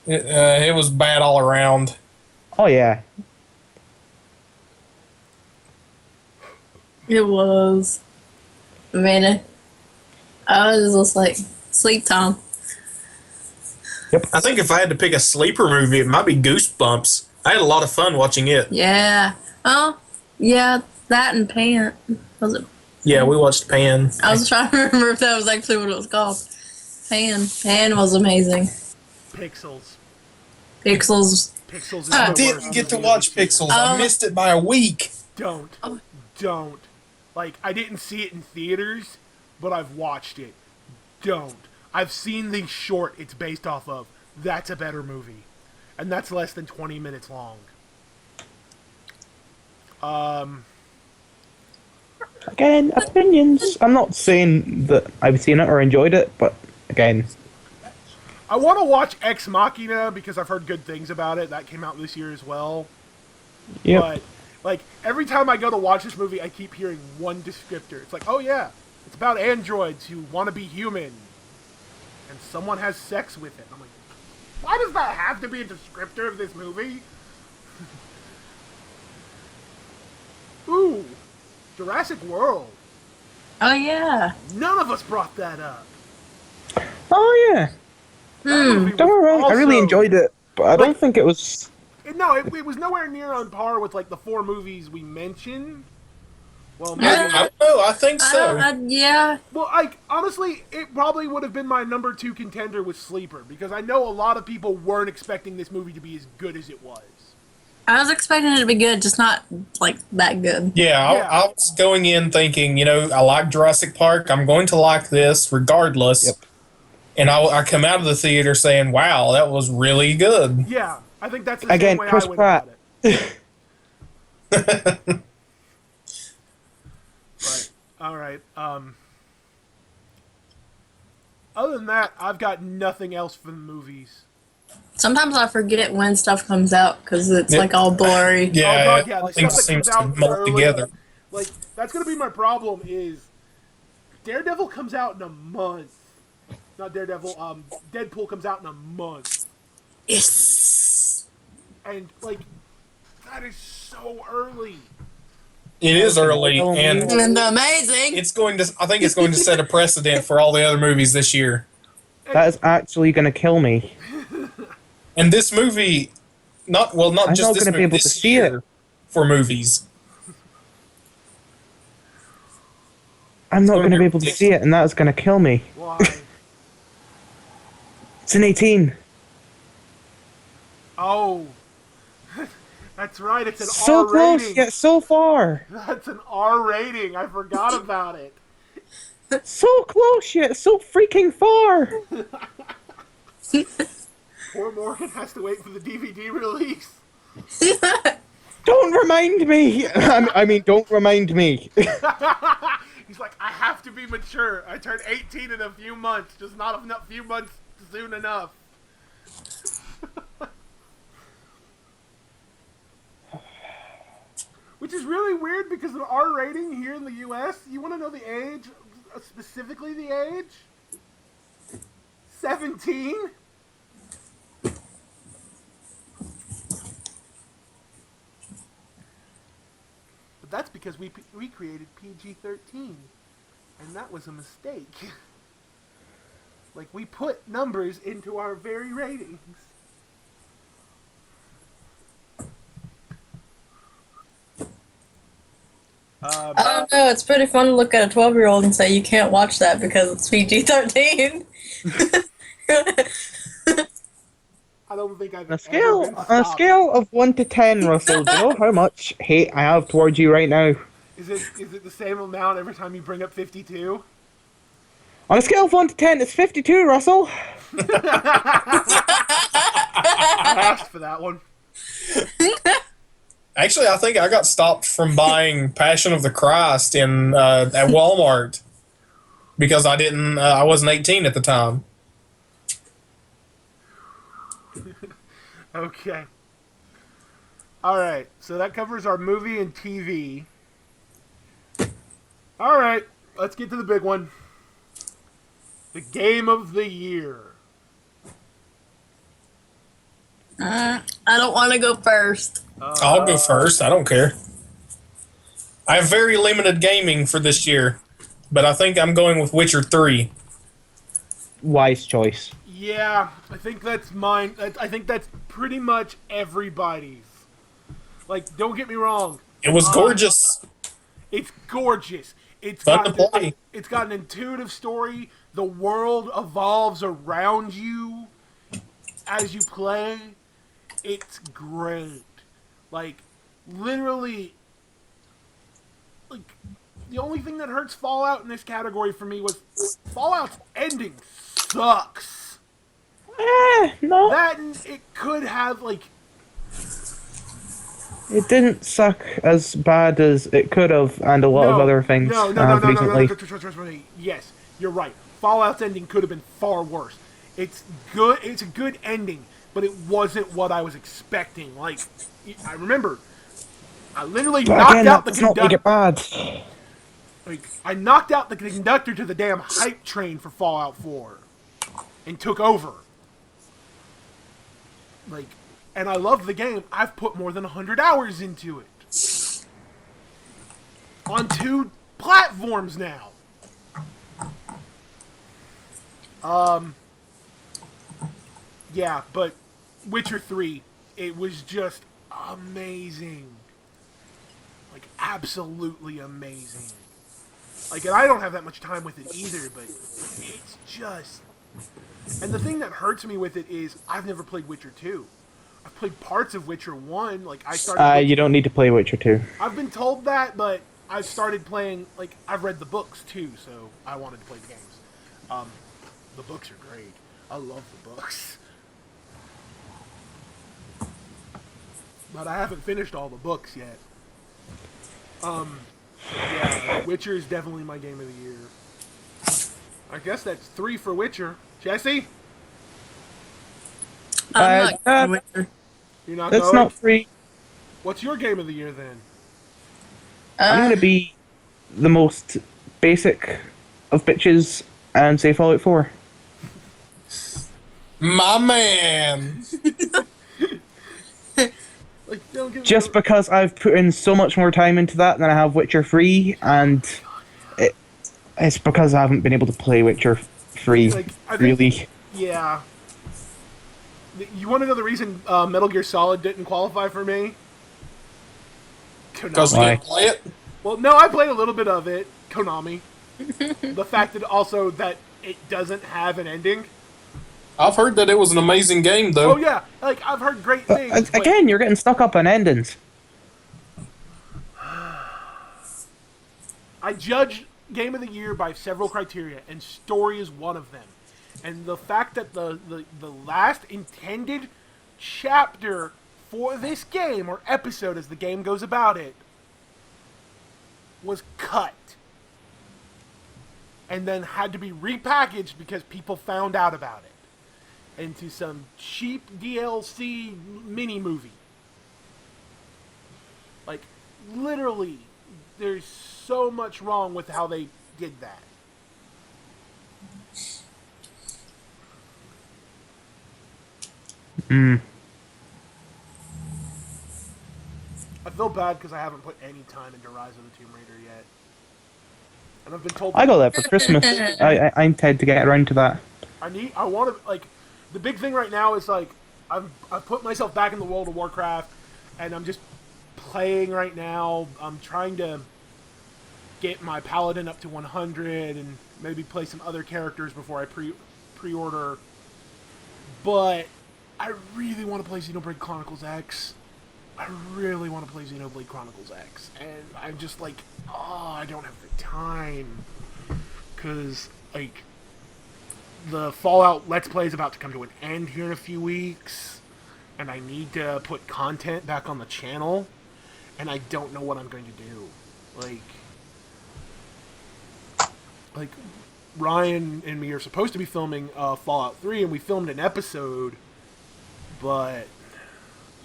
It was bad all around. Oh, yeah. It was. I mean, I was just like, sleep time. I think if I had to pick a sleeper movie, it might be Goosebumps. I had a lot of fun watching it. Yeah. Oh, yeah, that and Pant. Was it? Yeah, we watched Pan. I was trying to remember if that was actually what it was called. Pan. Pan was amazing. Pixels. Pixels. Pixels is I the didn't worst get to movie watch of this Pixels. year. I missed it by a week. Don't. Don't. Like, I didn't see it in theaters, but I've watched it. Don't. I've seen the short it's based off of. That's a better movie. And that's less than 20 minutes long. Again, opinions. I'm not saying that I've seen it or enjoyed it, but again, I want to watch Ex Machina because I've heard good things about it. That came out this year as well. yep. But, like, every time I go to watch this movie, I keep hearing one descriptor. It's like, oh yeah, it's about androids who want to be human. And someone has sex with it. I'm like, why does that have to be a descriptor of this movie? Ooh, Jurassic World. Oh, yeah. None of us brought that up. Oh, yeah. That movie was Don't get me wrong, I really also- enjoyed it, but I don't Like- think it was. No, it was nowhere near on par with, like, the 4 movies we mentioned. Well, maybe... I don't know. I think so. Yeah. Well, like, honestly, it probably would have been my number 2 contender with Sleeper, because I know a lot of people weren't expecting this movie to be as good as it was. I was expecting it to be good, just not, like, that good. Yeah, Yeah. I was going in thinking, I like Jurassic Park. I'm going to like this regardless. Yep. And I come out of the theater saying, wow, that was really good. Yeah, I think that's the Again, same way Chris I went Pratt. about it. But, alright, other than that, I've got nothing else for the movies. Sometimes I forget when stuff comes out because it's, Yeah. like, all blurry. Yeah, Oh, God, yeah, the things stuff that seems comes to out melt early. together. Like, that's gonna be my problem is Daredevil comes out in a month. Not Daredevil, Deadpool comes out in a month. Yes. And, like, that is so early. It is early, Oh, and And amazing. it's going to. I think it's going to set a precedent for all the other movies this year. That is actually going to kill me. And this movie, not I'm just not this gonna be movie, able to this see year it. for movies. I'm not gonna going to be be able to see it, and that's going to kill me. Why? It's an 18. Oh. That's right, it's an So R close, rating. yet so far. That's an R rating. I forgot about it. So close, yet so freaking far. Poor Morgan has to wait for the DVD release. Don't remind me. I mean, don't remind me. He's like, I have to be mature. I turned 18 in a few months. Just not enough few months soon enough. Which is really weird because an R rating here in the US, you want to know the age? Specifically the age? 17? that's because we created PG-13, and that was a mistake. Like, we put numbers into our very ratings. I don't know. It's pretty fun to look at a 12-year-old and say you can't watch that because it's PG-13. I don't think I've On a ever been on a stopped. scale of 1 to 10, Russell, do you know how much hate I have towards you right now? Is it the same amount every time you bring up 52? On a scale of 1 to 10, it's 52, Russell. I asked for that one. Actually, I think I got stopped from buying Passion of the Christ in at Walmart because I didn't. I wasn't 18 at the time. Okay. All right. So that covers our movie and TV. All right. Let's get to the big one. The game of the year. I don't want to go first. I'll go first. I don't care. I have very limited gaming for this year, but I think I'm going with Witcher 3. Wise choice. Yeah, I think that's mine. I think that's pretty much everybody's. Like, don't get me wrong. It was gorgeous. It's gorgeous. Fun to play. It's got an intuitive story. The world evolves around you as you play. It's great. Like, literally, like, the only thing that hurts Fallout in this category for me was Fallout's ending sucks. No. That, and it could have, like, It didn't suck as bad as it could have, and a lot of other things have recently. Trust me. Yes, you're right. Fallout's ending could have been far worse. It's good. It's a good ending, but it wasn't what I was expecting. Like, I remember, I literally knocked out the Not make conductor. it bad. Like, I knocked out the conductor to the damn hype train for Fallout 4, and took over. Like, and I love the game. I've put more than 100 hours into it. On 2 platforms now. Yeah, but Witcher 3, it was just amazing. Like, absolutely amazing. Like, and I don't have that much time with it either, but it's just... And the thing that hurts me with it is I've never played Witcher 2. I've played parts of Witcher 1. Like, I started... You don't need to play Witcher 2. I've been told that, but I've started playing... Like, I've read the books, too, so I wanted to play the games. The books are great. I love the books. But I haven't finished all the books yet. Yeah, Witcher is definitely my game of the year. I guess that's 3 for Witcher. Chessie? I'm not going Witcher. You're not That's going? not free. What's your game of the year, then? I'm going to be the most basic of bitches and say Fallout 4. My man. Like, don't give Just because I've put in so much more time into that than I have Witcher 3, and it's because I haven't been able to play Witcher 3, Like, I think- really. Yeah. You want to know the reason Metal Gear Solid didn't qualify for me? Because you Why? didn't play it? Well, no, I played a little bit of it. Konami. The fact that also that it doesn't have an ending. I've heard that it was an amazing game, though. Oh yeah, like I've heard great things. But Again, you're getting stuck up on endings. I judge Game of the Year by several criteria, and story is one of them. And the fact that the last intended chapter for this game, or episode as the game goes about it, was cut. And then had to be repackaged because people found out about it. Into some cheap DLC mini-movie. Like, literally, there's so much wrong with how they did that. I feel bad because I haven't put any time into Rise of the Tomb Raider yet. And I've been told I got that for Christmas. I intend to get around to that. I want to, like, the big thing right now is, like, I've put myself back in the World of Warcraft, and I'm just playing right now. I'm trying to get my Paladin up to 100 and maybe play some other characters before I pre-order. But I really want to play Xenoblade Chronicles X. I really want to play Xenoblade Chronicles X. And I'm just like, I don't have the time. Because, like, the Fallout Let's Play is about to come to an end here in a few weeks. And I need to put content back on the channel. And I don't know what I'm going to do. Like Ryan and me are supposed to be filming Fallout 3, and we filmed an episode, but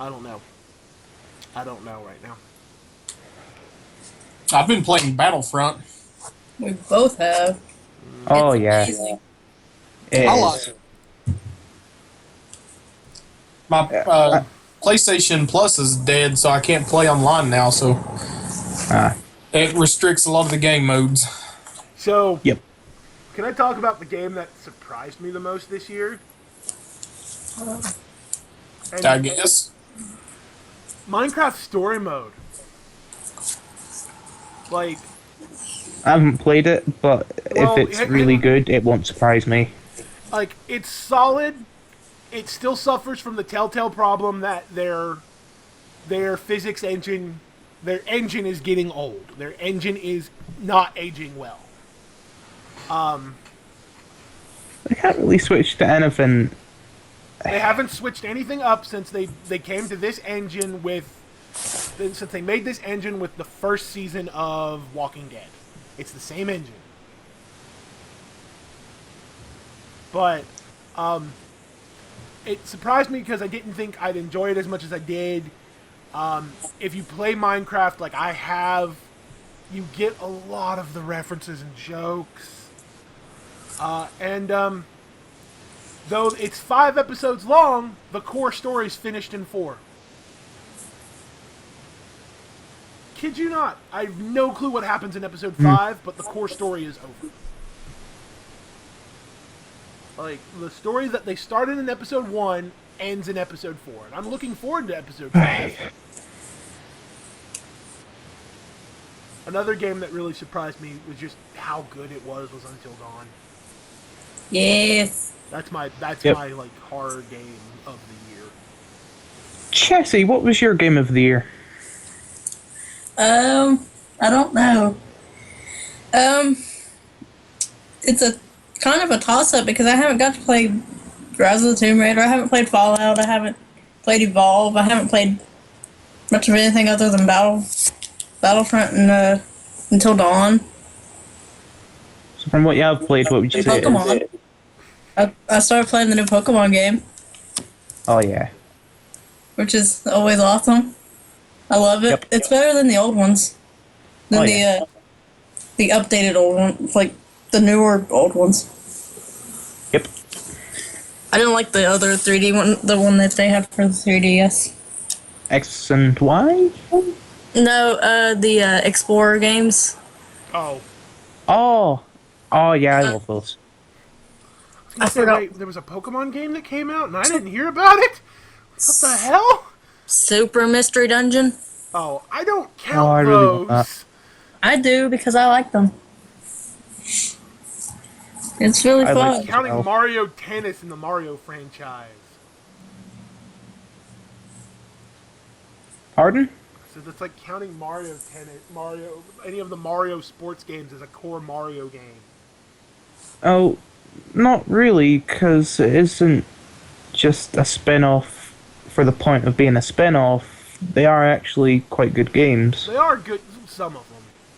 I don't know. I don't know right now. I've been playing Battlefront. We both have. Oh, It's yeah. amazing. It I is. like it. My PlayStation Plus is dead, so I can't play online now, so it restricts a lot of the game modes. So, Yep. can I talk about the game that surprised me the most this year? And I guess. Minecraft Story Mode. Like, I haven't played it, but Well, if it's hang really on. good, it won't surprise me. it's solid. It still suffers from the telltale problem that their physics engine, their engine is getting old. Their engine is not aging well. They can't really switch to anything. They haven't switched anything up since they came to this engine since they made this engine with the first season of Walking Dead. It's the same engine. But it surprised me because I didn't think I'd enjoy it as much as I did. If you play Minecraft like I have, you get a lot of the references and jokes. Though it's 5 episodes long, the core story's finished in 4. Kid you not. I have no clue what happens in episode 5, but the core story is over. Like, the story that they started in episode 1 ends in episode 4. And I'm looking forward to episode 5. Another game that really surprised me was just how good it was Until Dawn. Yes. That's my like horror game of the year. Chessie, what was your game of the year? I don't know. It's a kind of a toss-up because I haven't got to play Rise of the Tomb Raider. I haven't played Fallout. I haven't played Evolve. I haven't played much of anything other than Battlefront and Until Dawn. So from what you have played, what would you say it is? Pokemon. I started playing the new Pokemon game, Oh, yeah. which is always awesome. I love it. Yep. It's better than the old ones. Than Oh, yeah. the updated old ones, like the newer old ones. Yep. I didn't like the other 3D one, the one that they had for the 3DS. X and Y? No, the Explorer games. Oh. Oh. Oh, yeah, I love those. I forgot. wait, there was a Pokemon game that came out and I didn't hear about it? What the hell? Super Mystery Dungeon. Oh, I don't count Oh, I really want those. I do because I like them. It's really I like fun. Counting Oh. Mario Tennis in the Mario franchise. Pardon? So that's like counting any of the Mario sports games as a core Mario game. Oh, not really, because it isn't just a spin-off for the point of being a spin-off. They are actually quite good games. They are good, some of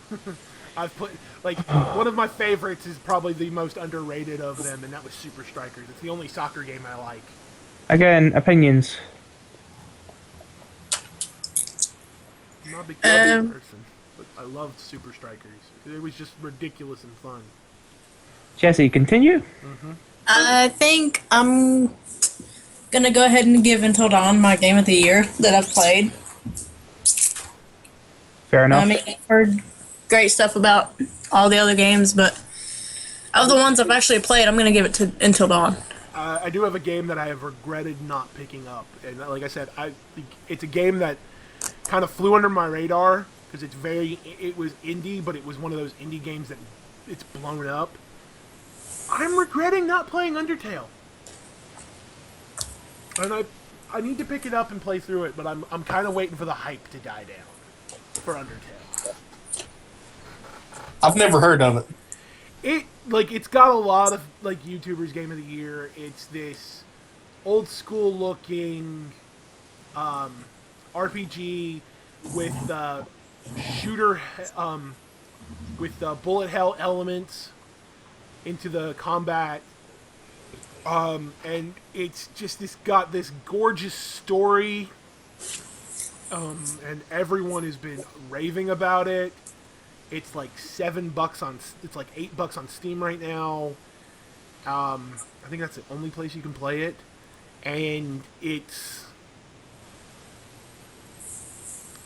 them. I've put, like, one of my favorites is probably the most underrated of them, and that was Super Strikers. It's the only soccer game I like. Again, opinions. I'm not a big rugby person, but I loved Super Strikers. It was just ridiculous and fun. Chessie, continue? I think I'm gonna go ahead and give Until Dawn my game of the year that I've played. Fair enough. I mean, I've heard great stuff about all the other games, but of the ones I've actually played, I'm going to give it to Until Dawn. I do have a game that I have regretted not picking up, and like I said, it's a game that kind of flew under my radar because it was indie, but it was one of those indie games that it's blown up. I'm regretting not playing Undertale, and I need to pick it up and play through it, but I'm kind of waiting for the hype to die down for Undertale. I've never heard of it. It's got a lot of YouTubers Game of the Year. It's this old school looking RPG with shooter with bullet hell elements into the combat. And it's just got this gorgeous story. And everyone has been raving about it. It's like it's like $8 on Steam right now. I think that's the only place you can play it. And it's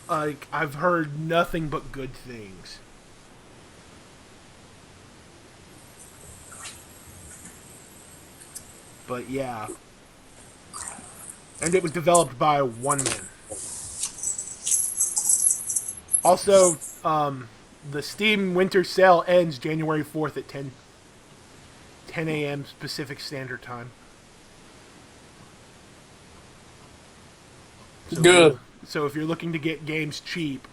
like, I've heard nothing but good things. But yeah. And it was developed by one man. Also, the Steam Winter Sale ends January 4th at 10 a.m. Pacific Standard Time. So Good. So if you're looking to get games cheap,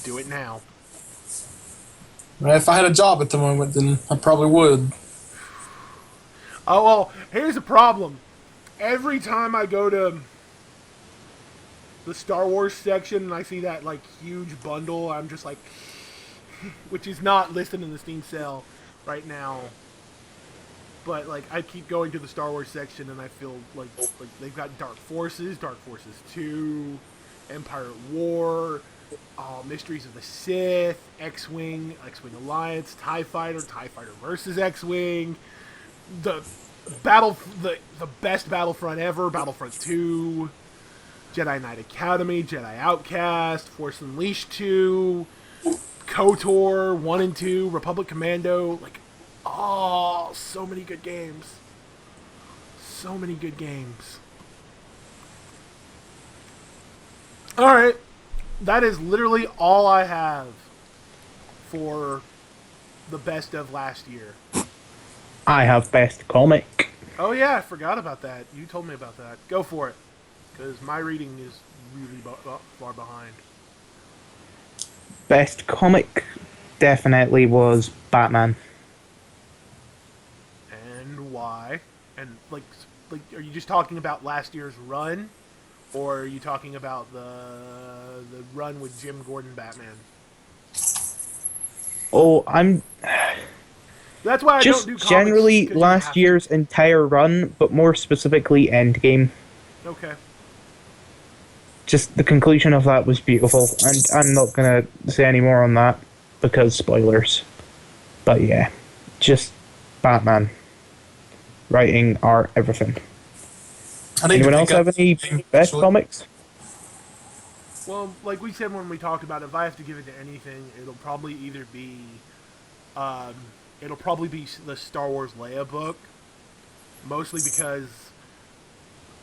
do it now. If I had a job at the moment, then I probably would. Oh, well, here's the problem. Every time I go to the Star Wars section and I see that, huge bundle, I'm just like... which is not listed in the Steam sale right now. But, I keep going to the Star Wars section and I feel like they've got Dark Forces 2, Empire at War, Mysteries of the Sith, X-Wing Alliance, TIE Fighter versus X-Wing, the best Battlefront ever, Battlefront 2, Jedi Knight Academy, Jedi Outcast, Force Unleashed 2, KOTOR 1 and 2, Republic Commando, so many good games. So many good games. Alright, that is literally all I have for the best of last year. I have best comic. Oh yeah, I forgot about that. You told me about that. Go for it, because my reading is really far behind. Best comic definitely was Batman. And why? And are you just talking about last year's run, or are you talking about the run with Jim Gordon Batman? Oh, I'm That's why I just don't do comics, generally 'cause you last have year's entire run, but more specifically Endgame. to. Okay. Just the conclusion of that was beautiful, and I'm not gonna say any more on that because spoilers. But yeah, just Batman. Writing, art, everything. Anyone else have any best comics? Well, like we said when we talked about it, if I have to give it to anything, it'll probably either be, the Star Wars Leia book, mostly because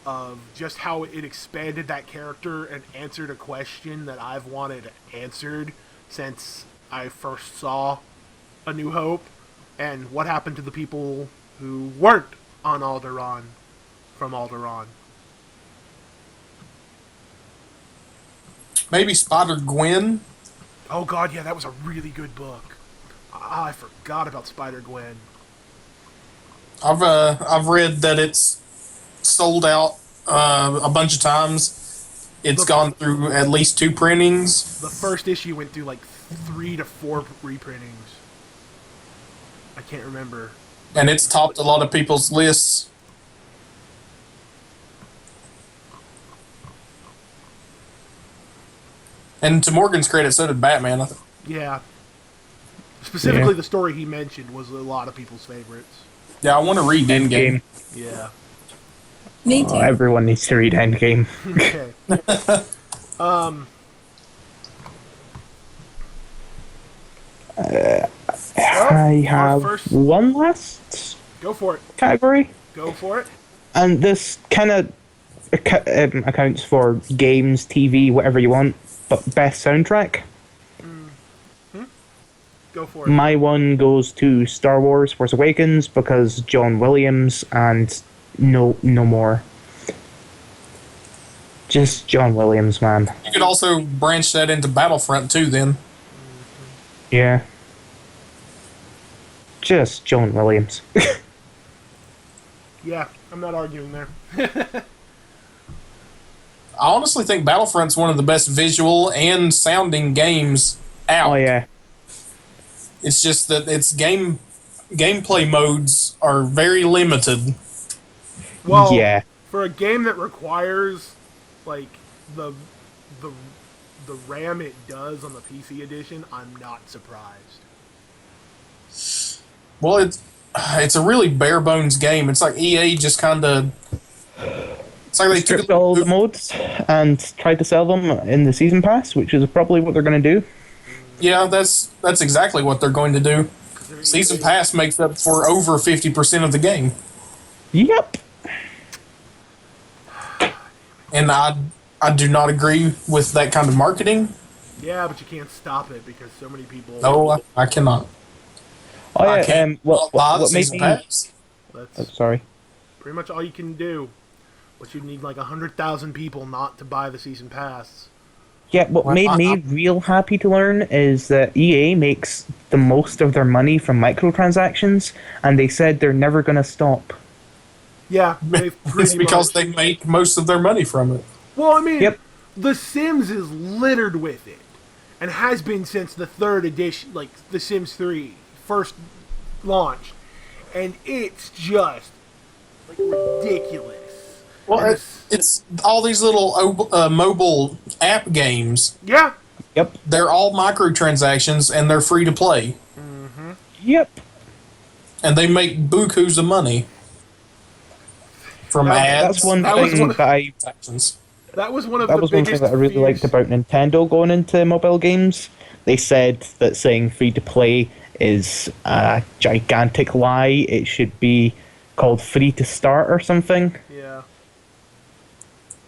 of just how it expanded that character and answered a question that I've wanted answered since I first saw A New Hope, and what happened to the people who weren't on Alderaan from Alderaan. Maybe Spider-Gwen? Oh god, yeah, that was a really good book. I forgot about Spider-Gwen. I've read that it's sold out a bunch of times. It's gone through at least 2 printings. The first issue went through 3 to 4 reprintings. I can't remember. And it's topped a lot of people's lists. And to Morgan's credit, so did Batman. Yeah. Specifically, the story he mentioned was a lot of people's favorites. Yeah, I want to read Endgame. Yeah. Me too. Everyone needs to read Endgame. Okay. I our have first- one last Go for it. category, Go for it. and this kind of accounts for games, TV, whatever you want, but best soundtrack. Go for it. My one goes to Star Wars: Force Awakens because John Williams and no more. Just John Williams, man. You could also branch that into Battlefront too. Then Yeah. Just John Williams. Yeah, I'm not arguing there. I honestly think Battlefront's one of the best visual and sounding games out. Oh yeah. It's just that its gameplay modes are very limited. Well, Yeah. for a game that requires like the RAM it does on the PC edition, I'm not surprised. Well, it's a really bare bones game. It's like EA just kind of. It's like they took Stripped all the modes and tried to sell them in the season pass, which is probably what they're going to do. Yeah, that's exactly what they're going to do. Season Pass makes up for over 50% of the game, Yep. and I do not agree with that kind of marketing. Yeah, but you can't stop it because so many people. No, I cannot. Oh I yeah. can't buy the What made Season me? Pass. That's Oh, sorry. pretty much all you can do. But you need like 100,000 people not to buy the season pass. Yeah, what Well, made me real happy to learn is that EA makes the most of their money from microtransactions, and they said they're never going to stop. Yeah, they've It's pretty because much. they make most of their money from it. Well, I mean, Yep. The Sims is littered with it, and has been since the third edition, like The Sims 3 first launched, and it's just like ridiculous. Well, And it's all these little mobile app games. yeah, Yep. They're all microtransactions and they're free to play, Yep. and they make bukus of money from ads. That's one That was thing one- that I transactions. that was one of that the was one biggest thing that I really liked fears. about Nintendo going into mobile games. They said that saying free to play is a gigantic lie. It should be called free to start or something. Yeah.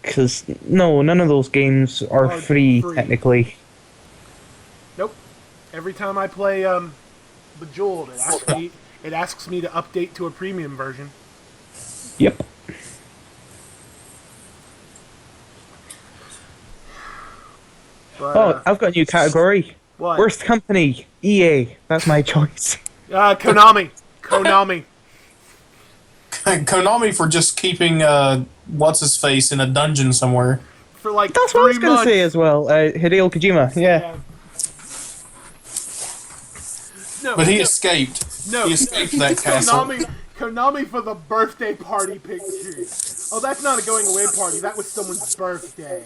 Because no, none of those games are Are free free. technically. Nope. Every time I play Bejeweled, it asks me to update to a premium version. Yep. But, Oh, I've got a new category. what? Worst company, EA. That's my choice. Konami. Konami. Konami for just keeping what's his face in a dungeon somewhere. For like That's 3 what I was going months. to say as well. Hideo Kojima. Yeah. No, But he escaped. no, He escaped that castle. Konami for the birthday party pictures. Oh, that's not a going away party. That was someone's birthday.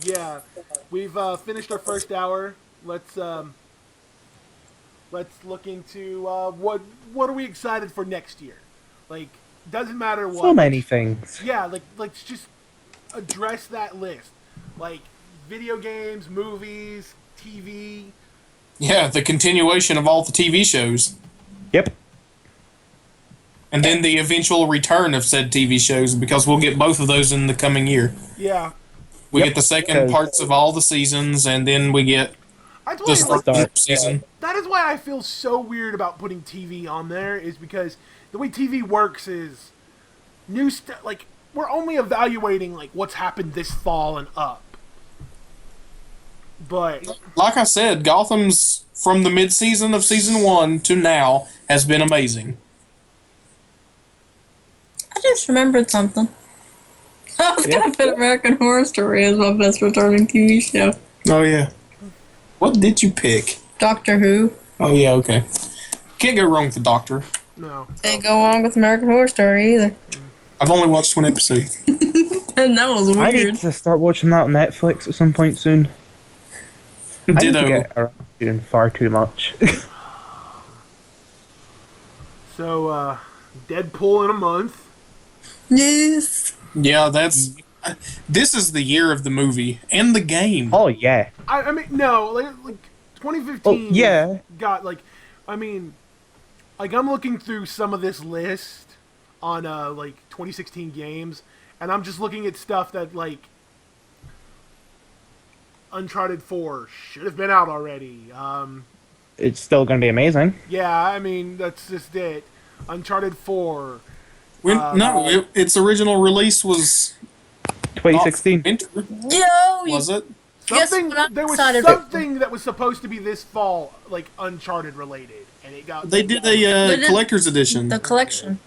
Yeah, we've finished our first hour. Let's look into what are we excited for next year. Like, doesn't matter what. So many things. Yeah, like let's just address that list. Like video games, movies, TV. Yeah, the continuation of all the TV shows. Yep. And then the eventual return of said TV shows, because we'll get both of those in the coming year. Yeah. We Yep, get the second because- parts of all the seasons, and then we get I told the you, like, start season. that is why I feel so weird about putting TV on there, is because the way TV works is new stuff. Like, we're only evaluating like what's happened this fall and up. But Like I said, Gotham's from the mid-season of season 1 to now has been amazing. I just remembered something. I was Yeah. gonna put American Horror Story as my best returning TV show. Oh, yeah. What did you pick? Doctor Who. Oh, yeah, okay. Can't go wrong with the Doctor. no, Can't go wrong with American Horror Story either. I've only watched one episode. And that was I weird. need to start watching that on Netflix at some point soon. I need to Ditto. get around to doing far too much. so Deadpool in a month. Yes. Yeah, that's... This is the year of the movie and the game. Oh yeah. I mean, no, like 2015 Oh, yeah. got, like, I mean, like, I'm looking through some of this list on, like, 2016 games, and I'm just looking at stuff that, like, Uncharted 4 should have been out already. It's still going to be amazing. Yeah, I mean, that's just it. Uncharted 4. No, its original release was 2016. winter, Yo, was it? Guess Something, what I'm there was excited something that was supposed to be this fall, like, Uncharted related, and it got... They did They a did collector's edition. the collection.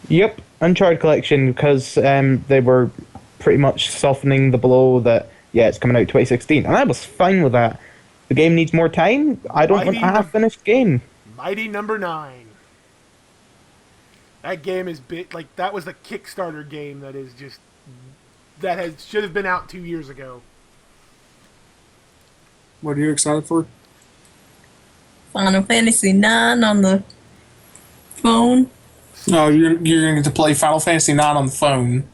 Yep, Uncharted Collection, because they were pretty much softening the blow that, yeah, it's coming out 2016. And I was fine with that. The game needs more time. I don't want a half-finished game. Mighty Number 9. That game is like, that was the Kickstarter game that is just, should have been out 2 years ago. What are you excited for? Final Fantasy 9 on the phone. No, you're going to play Final Fantasy 9 on the phone.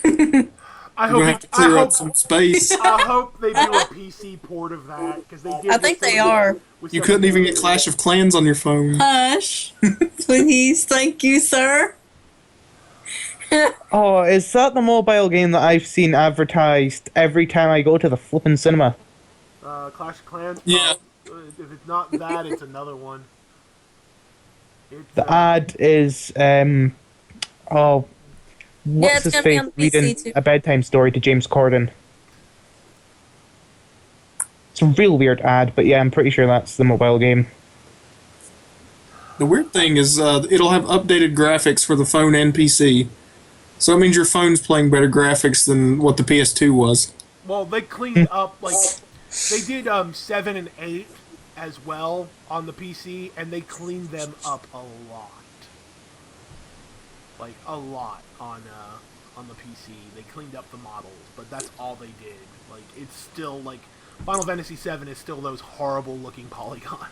I You're going to have to clear up some space. I hope they do a PC port of that, because they did. I think they are. You couldn't even get Clash of Clans on your phone. Hush. Please. Thank you, sir. Oh, is that the mobile game that I've seen advertised every time I go to the flippin' cinema? Clash of Clans. Yeah. If it's not that, it's another one. It's, The ad is, oh, what's it's his gonna be face on the PC reading too. a bedtime story to James Corden? It's a real weird ad, but yeah, I'm pretty sure that's the mobile game. The weird thing is it'll have updated graphics for the phone and PC. So it means your phone's playing better graphics than what the PS2 was. Well, they cleaned up, like, they did 7 and 8 as well on the PC, and they cleaned them up a lot. Like, a lot on the PC. They cleaned up the models, but that's all they did. Like, it's still, like, Final Fantasy VII is still those horrible-looking polygons.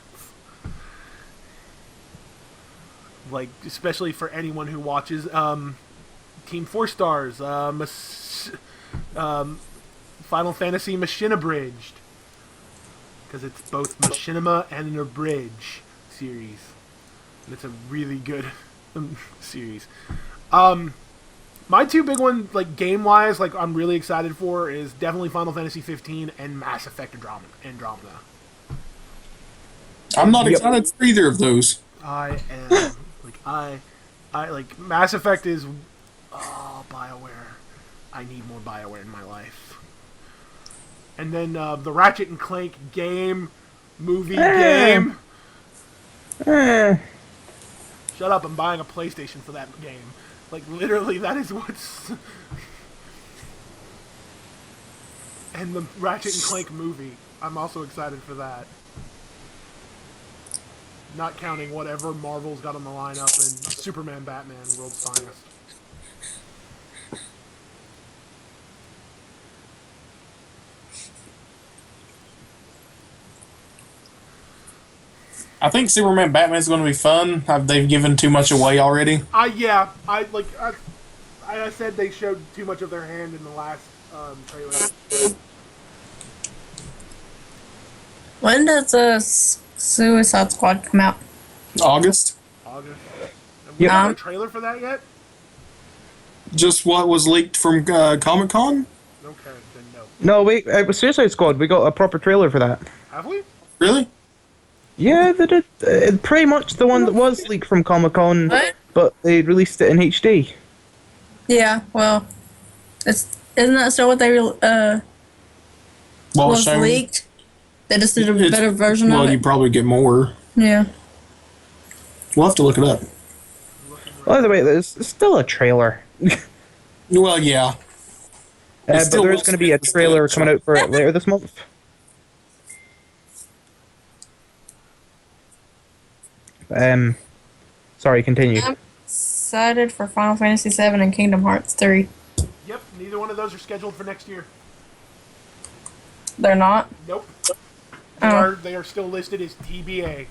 Like, especially for anyone who watches Team 4 Stars, Final Fantasy Machinima Abridged. Because it's both Machinima and an Abridged series. And it's a really good series. My two big ones, like, game-wise, like, I'm really excited for is definitely Final Fantasy 15 and Mass Effect Andromeda. I'm not excited for either of those. I am, like, I like, Mass Effect is, BioWare. I need more BioWare in my life. And then, the Ratchet and Clank movie game. Shut up, I'm buying a PlayStation for that game. Like, literally, that is what's... And the Ratchet and Clank movie. I'm also excited for that. Not counting whatever Marvel's got on the lineup and Superman, Batman, World's Finest. I think Superman Batman's going to be fun. They've given too much away already. I said they showed too much of their hand in the last trailer. When does Suicide Squad come out? August. August. Have we got a trailer for that yet? Just what was leaked from Comic-Con? Okay, then no. No, wait, it was Suicide Squad. We got a proper trailer for that. Have we? Really? Yeah, they did. Pretty much the one that was leaked from Comic-Con, What? but they released it in HD. Yeah, well, isn't that still what they Well, was shown- leaked? They just did a it's- better version Well, of you it. probably get more. Yeah. We'll have to look it up. By the way, there's still a trailer. Well, yeah. But still there's looks going to be a like it's trailer still- coming out for it later this month. Sorry, continue. I'm excited for Final Fantasy VII and Kingdom Hearts 3. Yep, neither one of those are scheduled for next year. They're not? Nope. Oh. They are still listed as TBA.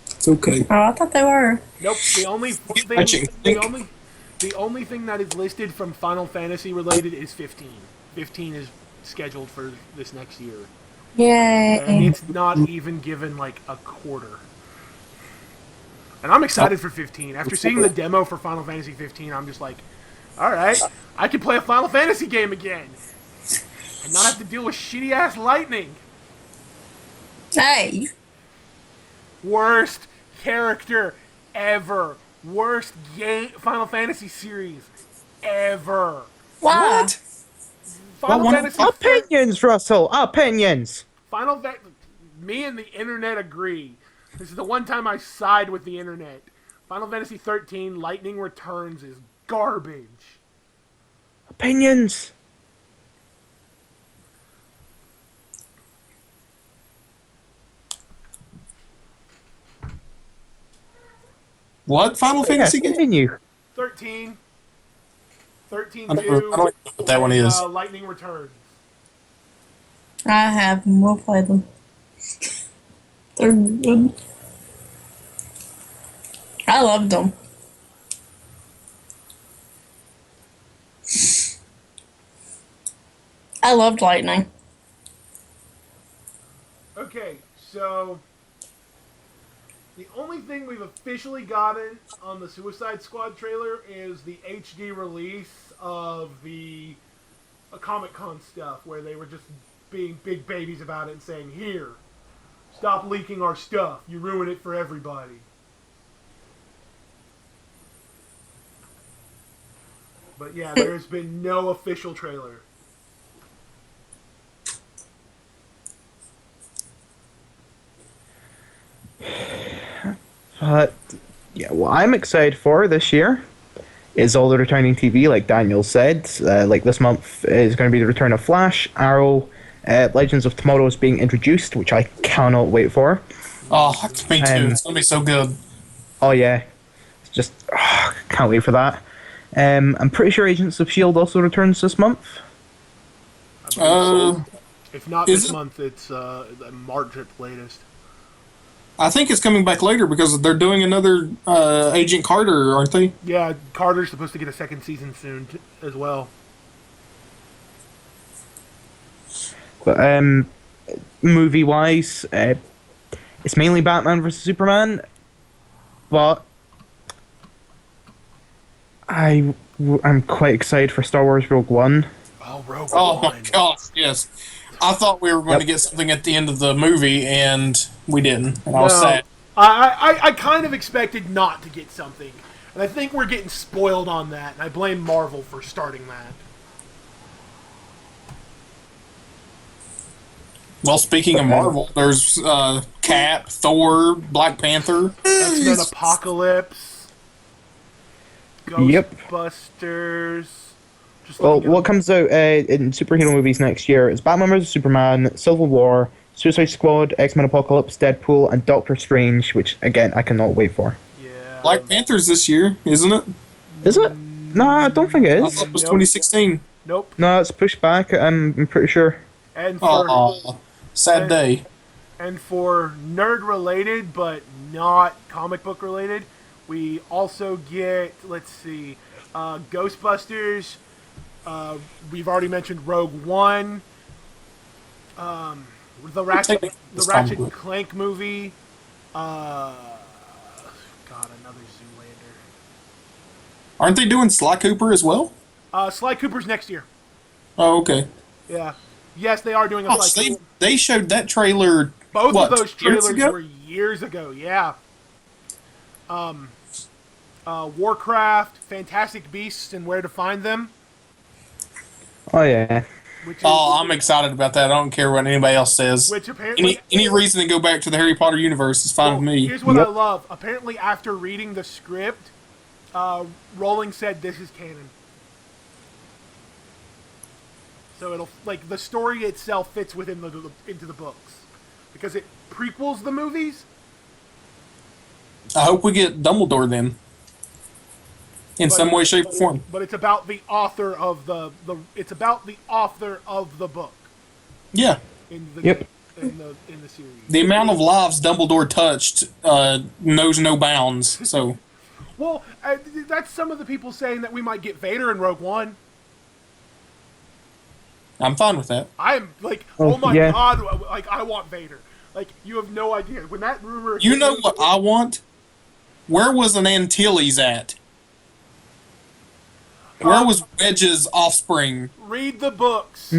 It's okay. Oh, I thought they were. Nope. The only thing, Ratchet and the Clank. only The only thing that is listed from Final Fantasy related is 15. 15 is scheduled for this next year. And Yay. it's not even given like a quarter. And I'm excited for 15. After seeing the demo for Final Fantasy 15, I'm just like, alright, I can play a Final Fantasy game again. And not have to deal with shitty ass lightning. Hey. Worst character ever. Worst game Final Fantasy series ever. Why? What? Final Well, Fantasy Opinions, Russell. Opinions. Me and the internet agree. This is the one time I side with the internet. Final Fantasy 13 Lightning Returns is garbage. Opinions. What Final Fantasy game? Continue. 13. 13 I don't even know what that one is. Lightning Returns. I have them. We'll play them. They're good. I loved them. I loved Lightning. Okay, so the only thing we've officially gotten on the Suicide Squad trailer is the HD release of the Comic-Con stuff, where they were just being big babies about it and saying, here, stop leaking our stuff. You ruin it for everybody. But yeah, there's been no official trailer. But yeah, what I'm excited for this year is all the returning TV, like Daniel said. Like this month is going to be the return of Flash, Arrow, Legends of Tomorrow is being introduced, which I cannot wait for. Oh, me too. It's gonna be so good. Oh yeah, it's just can't wait for that. I'm pretty sure Agents of Shield also returns this month. If not Is this it? month, it's March at the latest. I think it's coming back later because they're doing another Agent Carter, aren't they? Yeah, Carter's supposed to get a second season soon as well. But movie wise, it's mainly Batman vs Superman, but I'm quite excited for Star Wars Rogue One. Oh, Rogue Oh One. my gosh, yes. I thought we were going to Yep. get something at the end of the movie, and we didn't. And I was sad. I kind of expected not to get something. And I think we're getting spoiled on that. And I blame Marvel for starting that. Well, speaking of Marvel, there's Cap, Thor, Black Panther. X-Men Apocalypse. Yep. Ghostbusters. Just Well, looking at- what comes out in superhero movies next year is Batman vs Superman, Civil War, Suicide Squad, X-Men Apocalypse, Deadpool, and Doctor Strange, which again I cannot wait for. Yeah. Black Panther's this year, isn't it? Is it? No, I don't think it I is. thought it was Nope. 2016. Nope. No, it's pushed back. I'm pretty sure. And for Oh, sad day. and for nerd related but not comic book related, we also get, let's see, Ghostbusters. We've already mentioned Rogue One. The Ratchet and Clank movie. God, another Zoolander. Aren't they doing Sly Cooper as well? Sly Cooper's next year. Oh, okay. Yeah. Yes, they are doing a Oh, Sly Cooper. they showed that trailer. Both what, of those 2 years trailers ago? were years ago, yeah. Warcraft, Fantastic Beasts, and Where to Find Them. Oh yeah. Which is, Oh, I'm excited about that. I don't care what anybody else says. which apparently Any reason to go back to the Harry Potter universe is fine Well, with me. Here's what Yep. I love. Apparently, after reading the script, Rowling said this is canon. So it'll like the story itself fits within into the books because it prequels the movies. I hope we get Dumbledore then. In some way, shape, or form. But it's about the author of the it's about the author of the book Yeah. in the Yep. in the series. The amount of lives Dumbledore touched knows no bounds. So, Well, that's some of the people saying that we might get Vader in Rogue One. I'm fine with that. I'm like, Oh, oh my yeah. god, like I want Vader. Like you have no idea when that rumor. You hit know me- what I want? Where was an Antilles at? Where was Wedge's offspring? Read the books.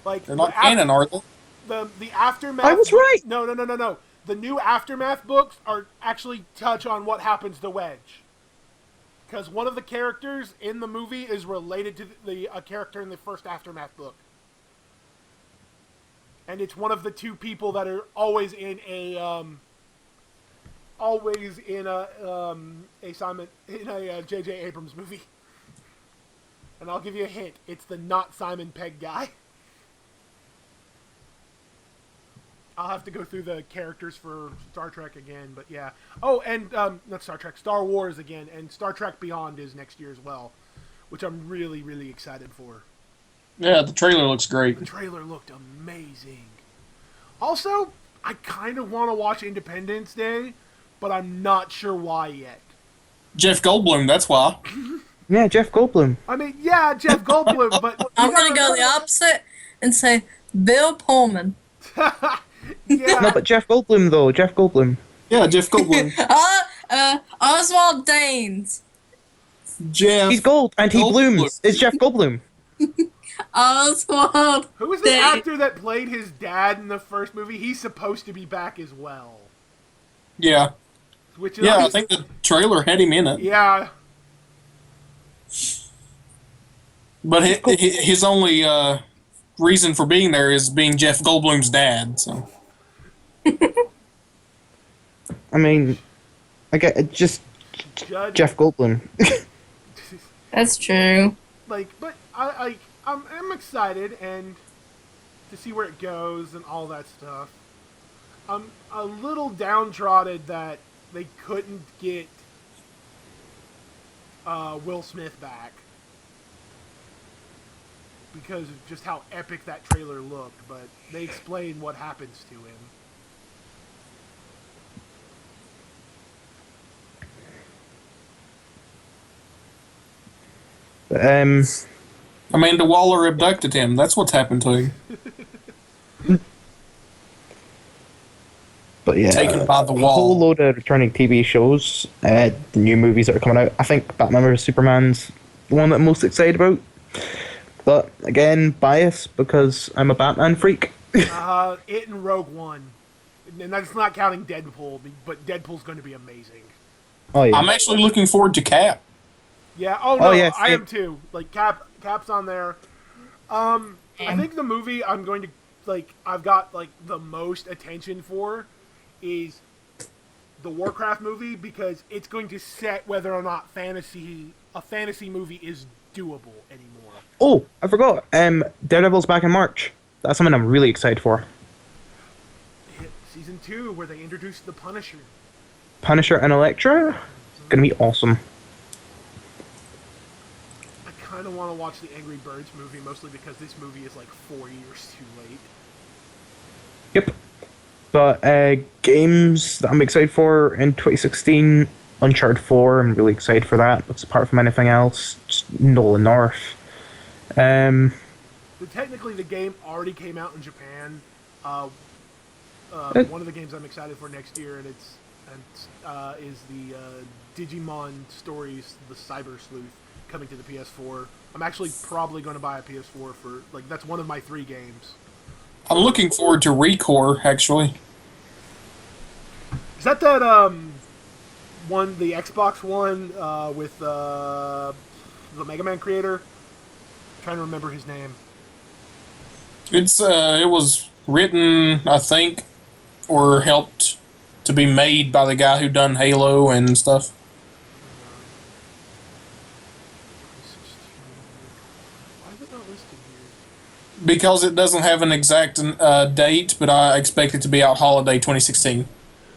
Like They're not the canon, are they? the aftermath. I was right. No. The new aftermath books are actually touch on what happens to Wedge. Because one of the characters in the movie is related to a character in the first aftermath book, and it's one of the two people that are always in a J.J. Abrams movie. And I'll give you a hint: it's the not Simon Pegg guy. I'll have to go through the characters for Star Trek again, but yeah. Oh, and not Star Trek, Star Wars again, and Star Trek Beyond is next year as well, which I'm really, really excited for. Yeah, the trailer looks great. The trailer looked amazing. Also, I kind of want to watch Independence Day, but I'm not sure why yet. Jeff Goldblum, that's why. Yeah, Jeff Goldblum. I mean, yeah, Jeff Goldblum, but I'm gonna go the opposite and say Bill Pullman. yeah, No, but Jeff Goldblum though. Jeff Goldblum. Yeah, Jeff Goldblum. Oswald Danes. Jeff. He's gold and he Goldblum. blooms. It's Jeff Goldblum. Oswald. who was the Danes. actor that played his dad in the first movie? He's supposed to be back as well. Yeah. Which is Yeah, I think the trailer had him in it. yeah. But his only reason for being there is being Jeff Goldblum's dad. So I mean, I get it, just Judge, Jeff Goldblum. That's true. like, but I'm excited and to see where it goes and all that stuff. I'm a little downtrodden that they couldn't get Will Smith back because of just how epic that trailer looked, but they explain what happens to him. Amanda Waller abducted him. That's what's happened to him. But yeah, Taken by the a wall. whole load of returning TV shows, the new movies that are coming out. I think Batman vs Superman's the one that I'm most excited about. But again, bias because I'm a Batman freak. It and Rogue One, and that's not counting Deadpool, but Deadpool's going to be amazing. Oh yeah, I'm actually looking forward to Cap. Yeah. Oh no, yeah, I same. am too. Like Cap's on there. I think the movie I'm going to I've got the most attention for is the Warcraft movie because it's going to set whether or not a fantasy movie is doable anymore. Oh, I forgot. Daredevil's back in March. That's something I'm really excited for. Hit season 2 where they introduced the Punisher. Punisher and Elektra, gonna be awesome. I kind of want to watch the Angry Birds movie mostly because this movie is like 4 years too late. Yep. But games that I'm excited for in 2016, Uncharted 4. I'm really excited for that. Because apart from anything else, just Nolan North. So technically, the game already came out in Japan. One of the games I'm excited for next year, and is the Digimon Stories: The Cyber Sleuth coming to the PS4. I'm actually probably going to buy a PS4 for that's one of my 3 games. I'm looking forward to Recore, actually. Is that one, the Xbox one with the Mega Man creator? I'm trying to remember his name. It was written, I think, or helped to be made by the guy who done Halo and stuff. Why is it not listed here? Because it doesn't have an exact date, but I expect it to be out holiday 2016.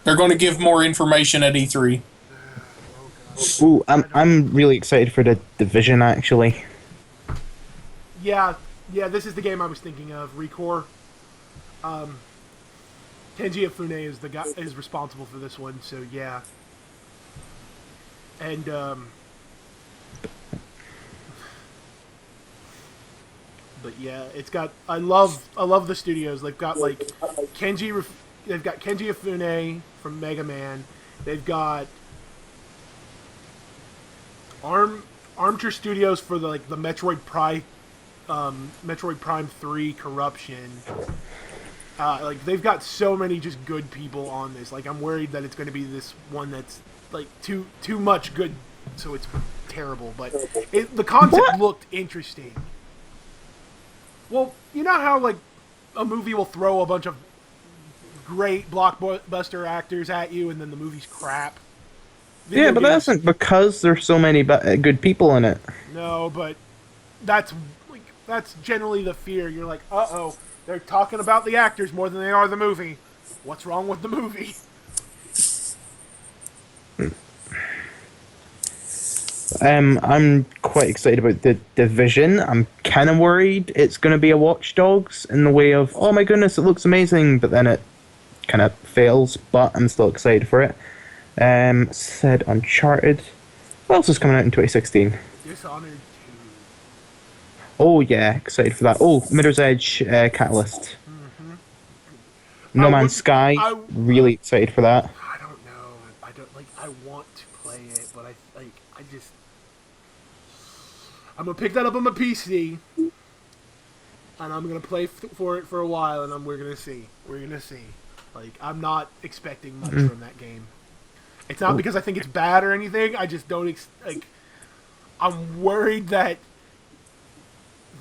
They're going to give more information at E3. Ooh, I'm really excited for the Division actually. Yeah, this is the game I was thinking of, Recore. Kenji Ifune is the guy is responsible for this one, so yeah. And but yeah, it's got. I love the studios. They've got like They've got Kenji Ifune from Mega Man. They've got Armchair Studios for the Metroid Prime 3 Corruption. Like they've got so many just good people on this. Like I'm worried that it's going to be this one that's like too much good, so it's terrible. But the concept looked interesting. Well, you know how like a movie will throw a bunch of great blockbuster actors at you, and then the movie's crap. Yeah, but that isn't because there's so many good people in it. No, but that's generally the fear. You're like, uh-oh, they're talking about the actors more than they are the movie. What's wrong with the movie? I'm quite excited about The Division. I'm kind of worried it's going to be a Watch Dogs in the way of, oh my goodness, it looks amazing, but then it kind of fails, but I'm still excited for it. Said Uncharted. What else is coming out in 2016? Dishonored 2. Oh yeah, excited for that. Oh, Mirror's Edge Catalyst. Mm-hmm. No Man's Sky. Really excited for that. I don't know. I want to play it, but I just. I'm gonna pick that up on my PC, and I'm gonna play for it for a while, and we're gonna see. We're gonna see. Like I'm not expecting much from that game. It's not because I think it's bad or anything. I just don't I'm worried that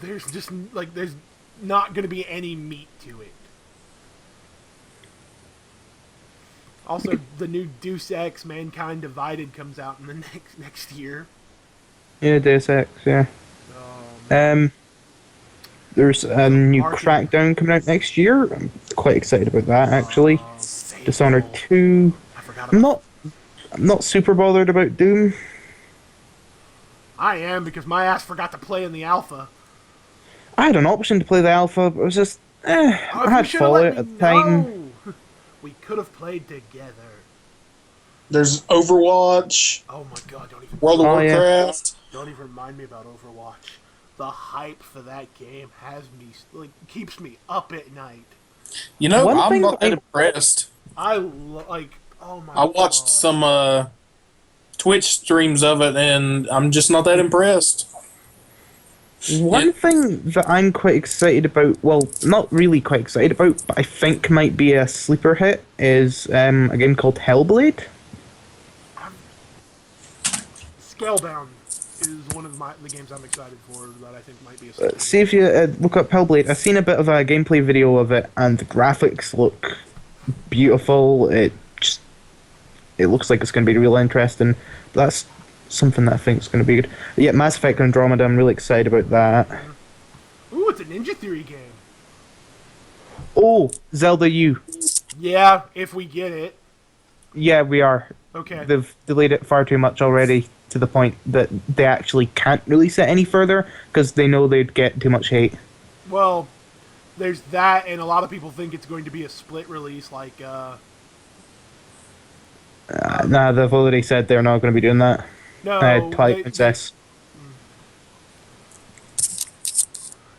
there's not going to be any meat to it. Also, the new Deus Ex: Mankind Divided comes out in the next year. Yeah, Deus Ex. Yeah. There's a new Crackdown coming out next year. I'm quite excited about that actually. Dishonored 2. I forgot about I'm not super bothered about Doom. I am, because my ass forgot to play in the alpha. I had an option to play the alpha, but it was just, I had Fallout at the time. We could have played together. There's Overwatch. Oh my god, World of Warcraft. Yeah. Don't even remind me about Overwatch. The hype for that game keeps me up at night. You know, I'm not that impressed. Oh my I watched some Twitch streams of it, and I'm just not that impressed. One thing that I'm quite excited about, well, not really quite excited about, but I think might be a sleeper hit, is a game called Hellblade. Scalebound is one of the games I'm excited for that I think might be a see if you look up Hellblade. I've seen a bit of a gameplay video of it, and the graphics look beautiful. It looks like it's going to be real interesting. That's something that I think is going to be good. Yeah, Mass Effect Andromeda, I'm really excited about that. Ooh, it's a Ninja Theory game. Oh, Zelda U. Yeah, if we get it. Yeah, we are. Okay. They've delayed it far too much already, to the point that they actually can't release it any further because they know they'd get too much hate. Well, there's that, and a lot of people think it's going to be a split release, like. Nah, they've already said they're not going to be doing that. No. Twilight Princess.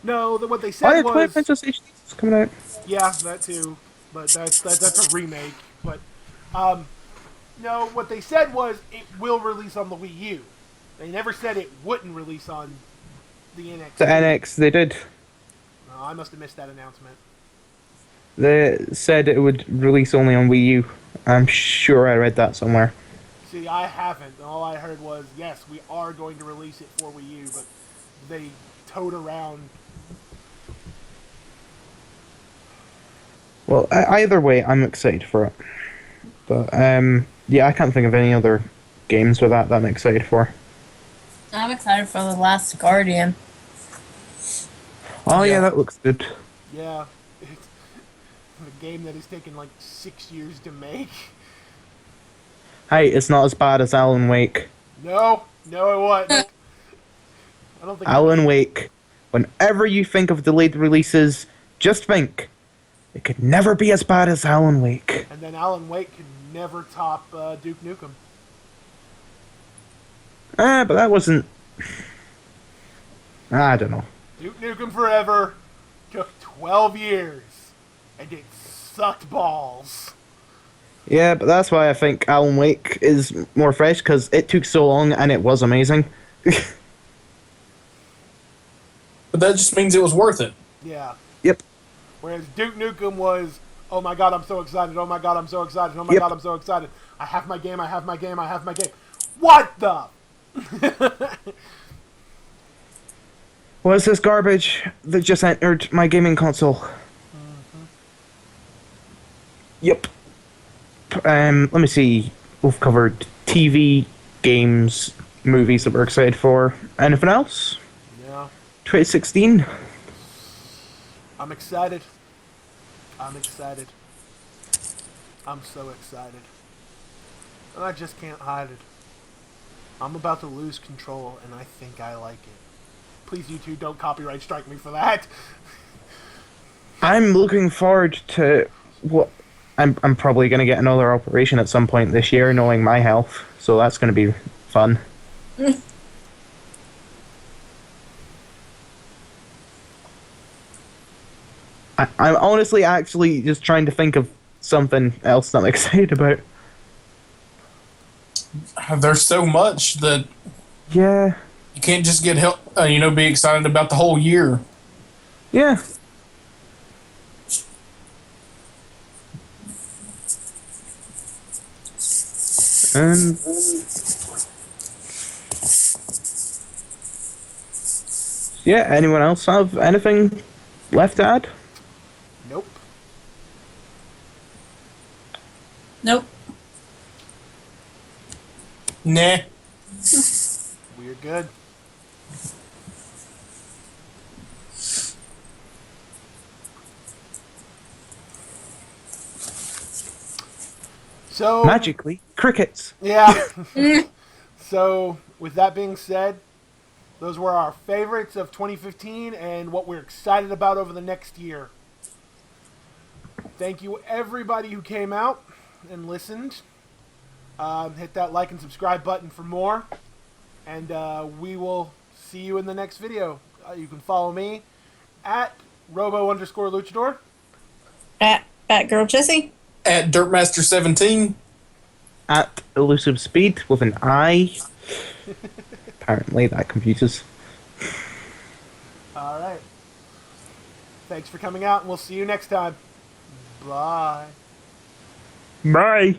No, what they said was. Twilight Princess HD is coming out. Yeah, that too, but that's a remake. But no, what they said was it will release on the Wii U. They never said it wouldn't release on the NX. The NX, they did. No, I must have missed that announcement. They said it would release only on Wii U. I'm sure I read that somewhere. See, I haven't. All I heard was, yes, we are going to release it for Wii U, but they towed around. Well, either way, I'm excited for it. But, yeah, I can't think of any other games with that I'm excited for. I'm excited for The Last Guardian. Oh, yeah, that looks good. Yeah. It's a game that has taken like 6 years to make. Hey, it's not as bad as Alan Wake. No, it wasn't. I don't think Alan Wake. Whenever you think of delayed releases, just think it could never be as bad as Alan Wake. And then Alan Wake could never top Duke Nukem. But that wasn't. I don't know. Duke Nukem Forever took 12 years, and it sucked balls. Yeah, but that's why I think Alan Wake is more fresh, because it took so long and it was amazing. But that just means it was worth it. Yeah. Yep. Whereas Duke Nukem was, oh my god, I'm so excited, oh my god, I'm so excited, oh my Yep. god, I'm so excited. I have my game, I have my game, I have my game. What the? What is this garbage that just entered my gaming console? Yep. Let me see. We've covered TV, games, movies that we're excited for. Anything else? Yeah. 2016? I'm excited. I'm excited. I'm so excited. And I just can't hide it. I'm about to lose control, and I think I like it. Please, YouTube, don't copyright strike me for that. I'm looking forward to what. I'm probably going to get another operation at some point this year, knowing my health. So that's going to be fun. I'm honestly actually just trying to think of something else that I'm excited about. There's so much that Yeah. you can't just get help. Be excited about the whole year. Yeah. Um. Yeah. Anyone else have anything left to add? Nope. Nope. Nah. We're good. So Magically, crickets. yeah. So with that being said, those were our favorites of 2015 and what we're excited about over the next year. Thank you everybody who came out and listened. Hit that like and subscribe button for more. And we will see you in the next video. You can follow me at robo_luchador. At Batgirl Chessie. At Dirtmaster17. At elusive speed with an I. Apparently that confuses. All right. Thanks for coming out, and we'll see you next time. Bye. Bye.